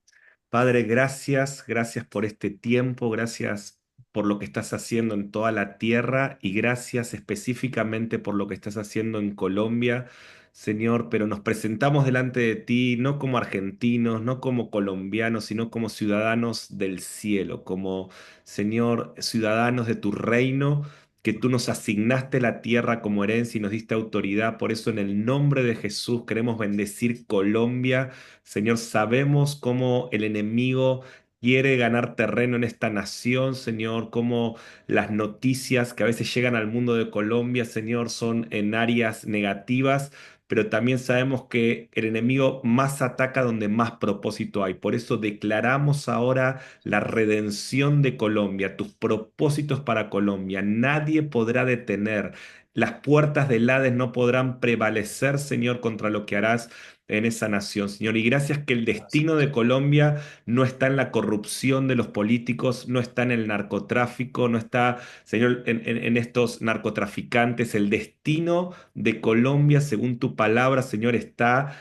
Padre, gracias, gracias por este tiempo, gracias por lo que estás haciendo en toda la tierra y gracias específicamente por lo que estás haciendo en Colombia, Señor, pero nos presentamos delante de ti no como argentinos, no como colombianos, sino como ciudadanos del cielo, como, Señor, ciudadanos de tu reino, que tú nos asignaste la tierra como herencia y nos diste autoridad. Por eso en el nombre de Jesús queremos bendecir Colombia. Señor, sabemos cómo el enemigo quiere ganar terreno en esta nación, Señor, cómo las noticias que a veces llegan al mundo de Colombia, Señor, son en áreas negativas, pero también sabemos que el enemigo más ataca donde más propósito hay. Por eso declaramos ahora la redención de Colombia, tus propósitos para Colombia. Nadie podrá detener. Las puertas del Hades no podrán prevalecer, Señor, contra lo que harás en esa nación, Señor. Y gracias que el destino de Colombia no está en la corrupción de los políticos, no está en el narcotráfico, no está, Señor, en estos narcotraficantes. El destino de Colombia, según tu palabra, Señor, está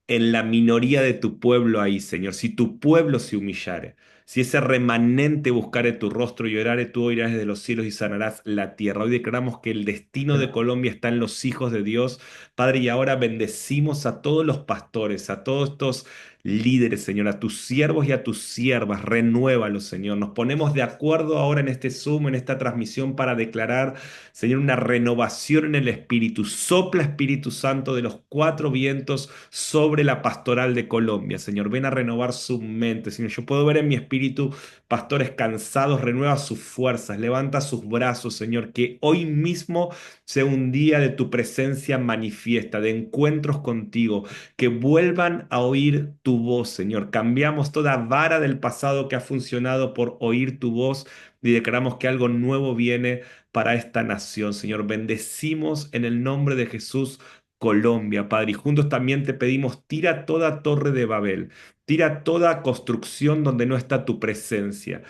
en la minoría de tu pueblo ahí, Señor. Si tu pueblo se humillare, si ese remanente buscare tu rostro y orare, tú oirás desde los cielos y sanarás la tierra. Hoy declaramos que el destino de Colombia está en los hijos de Dios, Padre, y ahora bendecimos a todos los pastores, a todos estos líderes, Señor, a tus siervos y a tus siervas. Renuévalos, Señor. Nos ponemos de acuerdo ahora en este Zoom, en esta transmisión, para declarar, Señor, una renovación en el Espíritu. Sopla, Espíritu Santo, de los cuatro vientos sobre la pastoral de Colombia, Señor. Ven a renovar su mente, Señor. Yo puedo ver en mi espíritu pastores cansados. Renueva sus fuerzas, levanta sus brazos, Señor. Que hoy mismo sea un día de tu presencia manifiesta, de encuentros contigo, que vuelvan a oír tu voz, Señor. Cambiamos toda vara del pasado que ha funcionado por oír tu voz y declaramos que algo nuevo viene para esta nación, Señor. Bendecimos en el nombre de Jesús Colombia, Padre. Y juntos también te pedimos, tira toda torre de Babel, tira toda construcción donde no está tu presencia.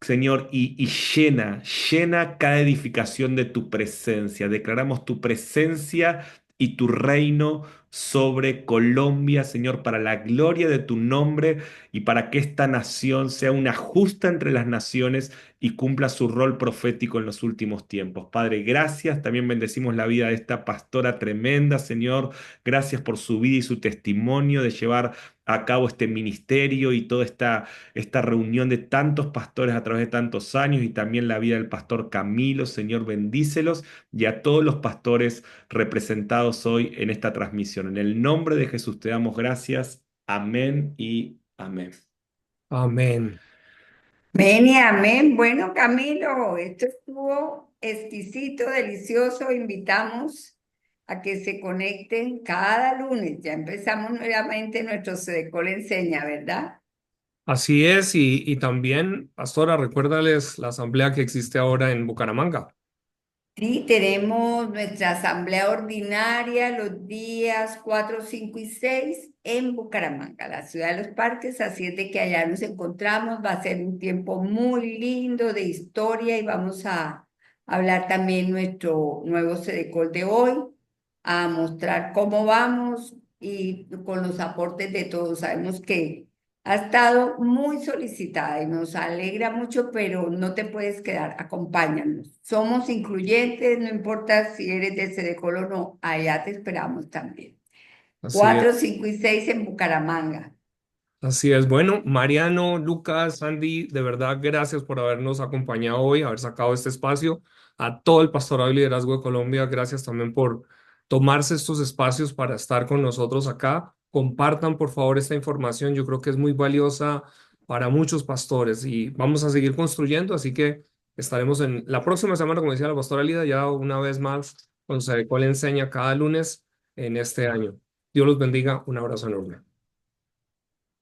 Señor, y llena cada edificación de tu presencia. Declaramos tu presencia y tu reino sobre Colombia, Señor, para la gloria de tu nombre y para que esta nación sea una justa entre las naciones y cumpla su rol profético en los últimos tiempos. Padre, gracias. También bendecimos la vida de esta pastora tremenda, Señor. Gracias por su vida y su testimonio de llevar a cabo este ministerio y toda esta reunión de tantos pastores a través de tantos años y también la vida del pastor Camilo. Señor, bendícelos y a todos los pastores representados hoy en esta transmisión. En el nombre de Jesús te damos gracias. Amén y amén. Amén. Amén y amén. Bueno, Camilo, esto estuvo exquisito, delicioso. Invitamos a que se conecten cada lunes. Ya empezamos nuevamente nuestro Cedecol Enseña, ¿verdad? Así es, y también, pastora, recuérdales la asamblea que existe ahora en Bucaramanga. Sí, tenemos nuestra asamblea ordinaria los días 4, 5 y 6 en Bucaramanga, la ciudad de los parques, así es de que allá nos encontramos. Va a ser un tiempo muy lindo de historia y vamos a hablar también nuestro nuevo Cedecol de hoy, a mostrar cómo vamos y con los aportes de todos. Sabemos que ha estado muy solicitada y nos alegra mucho, pero no te puedes quedar, acompáñanos. Somos incluyentes, no importa si eres de Cedecol o no, allá te esperamos también. Así 4, es. 5 y 6 en Bucaramanga. Así es. Bueno, Mariano, Lucas, Sandy, de verdad, gracias por habernos acompañado hoy, haber sacado este espacio. A todo el Pastorado y Liderazgo de Colombia, gracias también por tomarse estos espacios para estar con nosotros acá. Compartan, por favor, esta información. Yo creo que es muy valiosa para muchos pastores y vamos a seguir construyendo. Así que estaremos en la próxima semana, como decía la pastora Lida, ya una vez más con Cuál enseña cada lunes en este año. Dios los bendiga. Un abrazo enorme.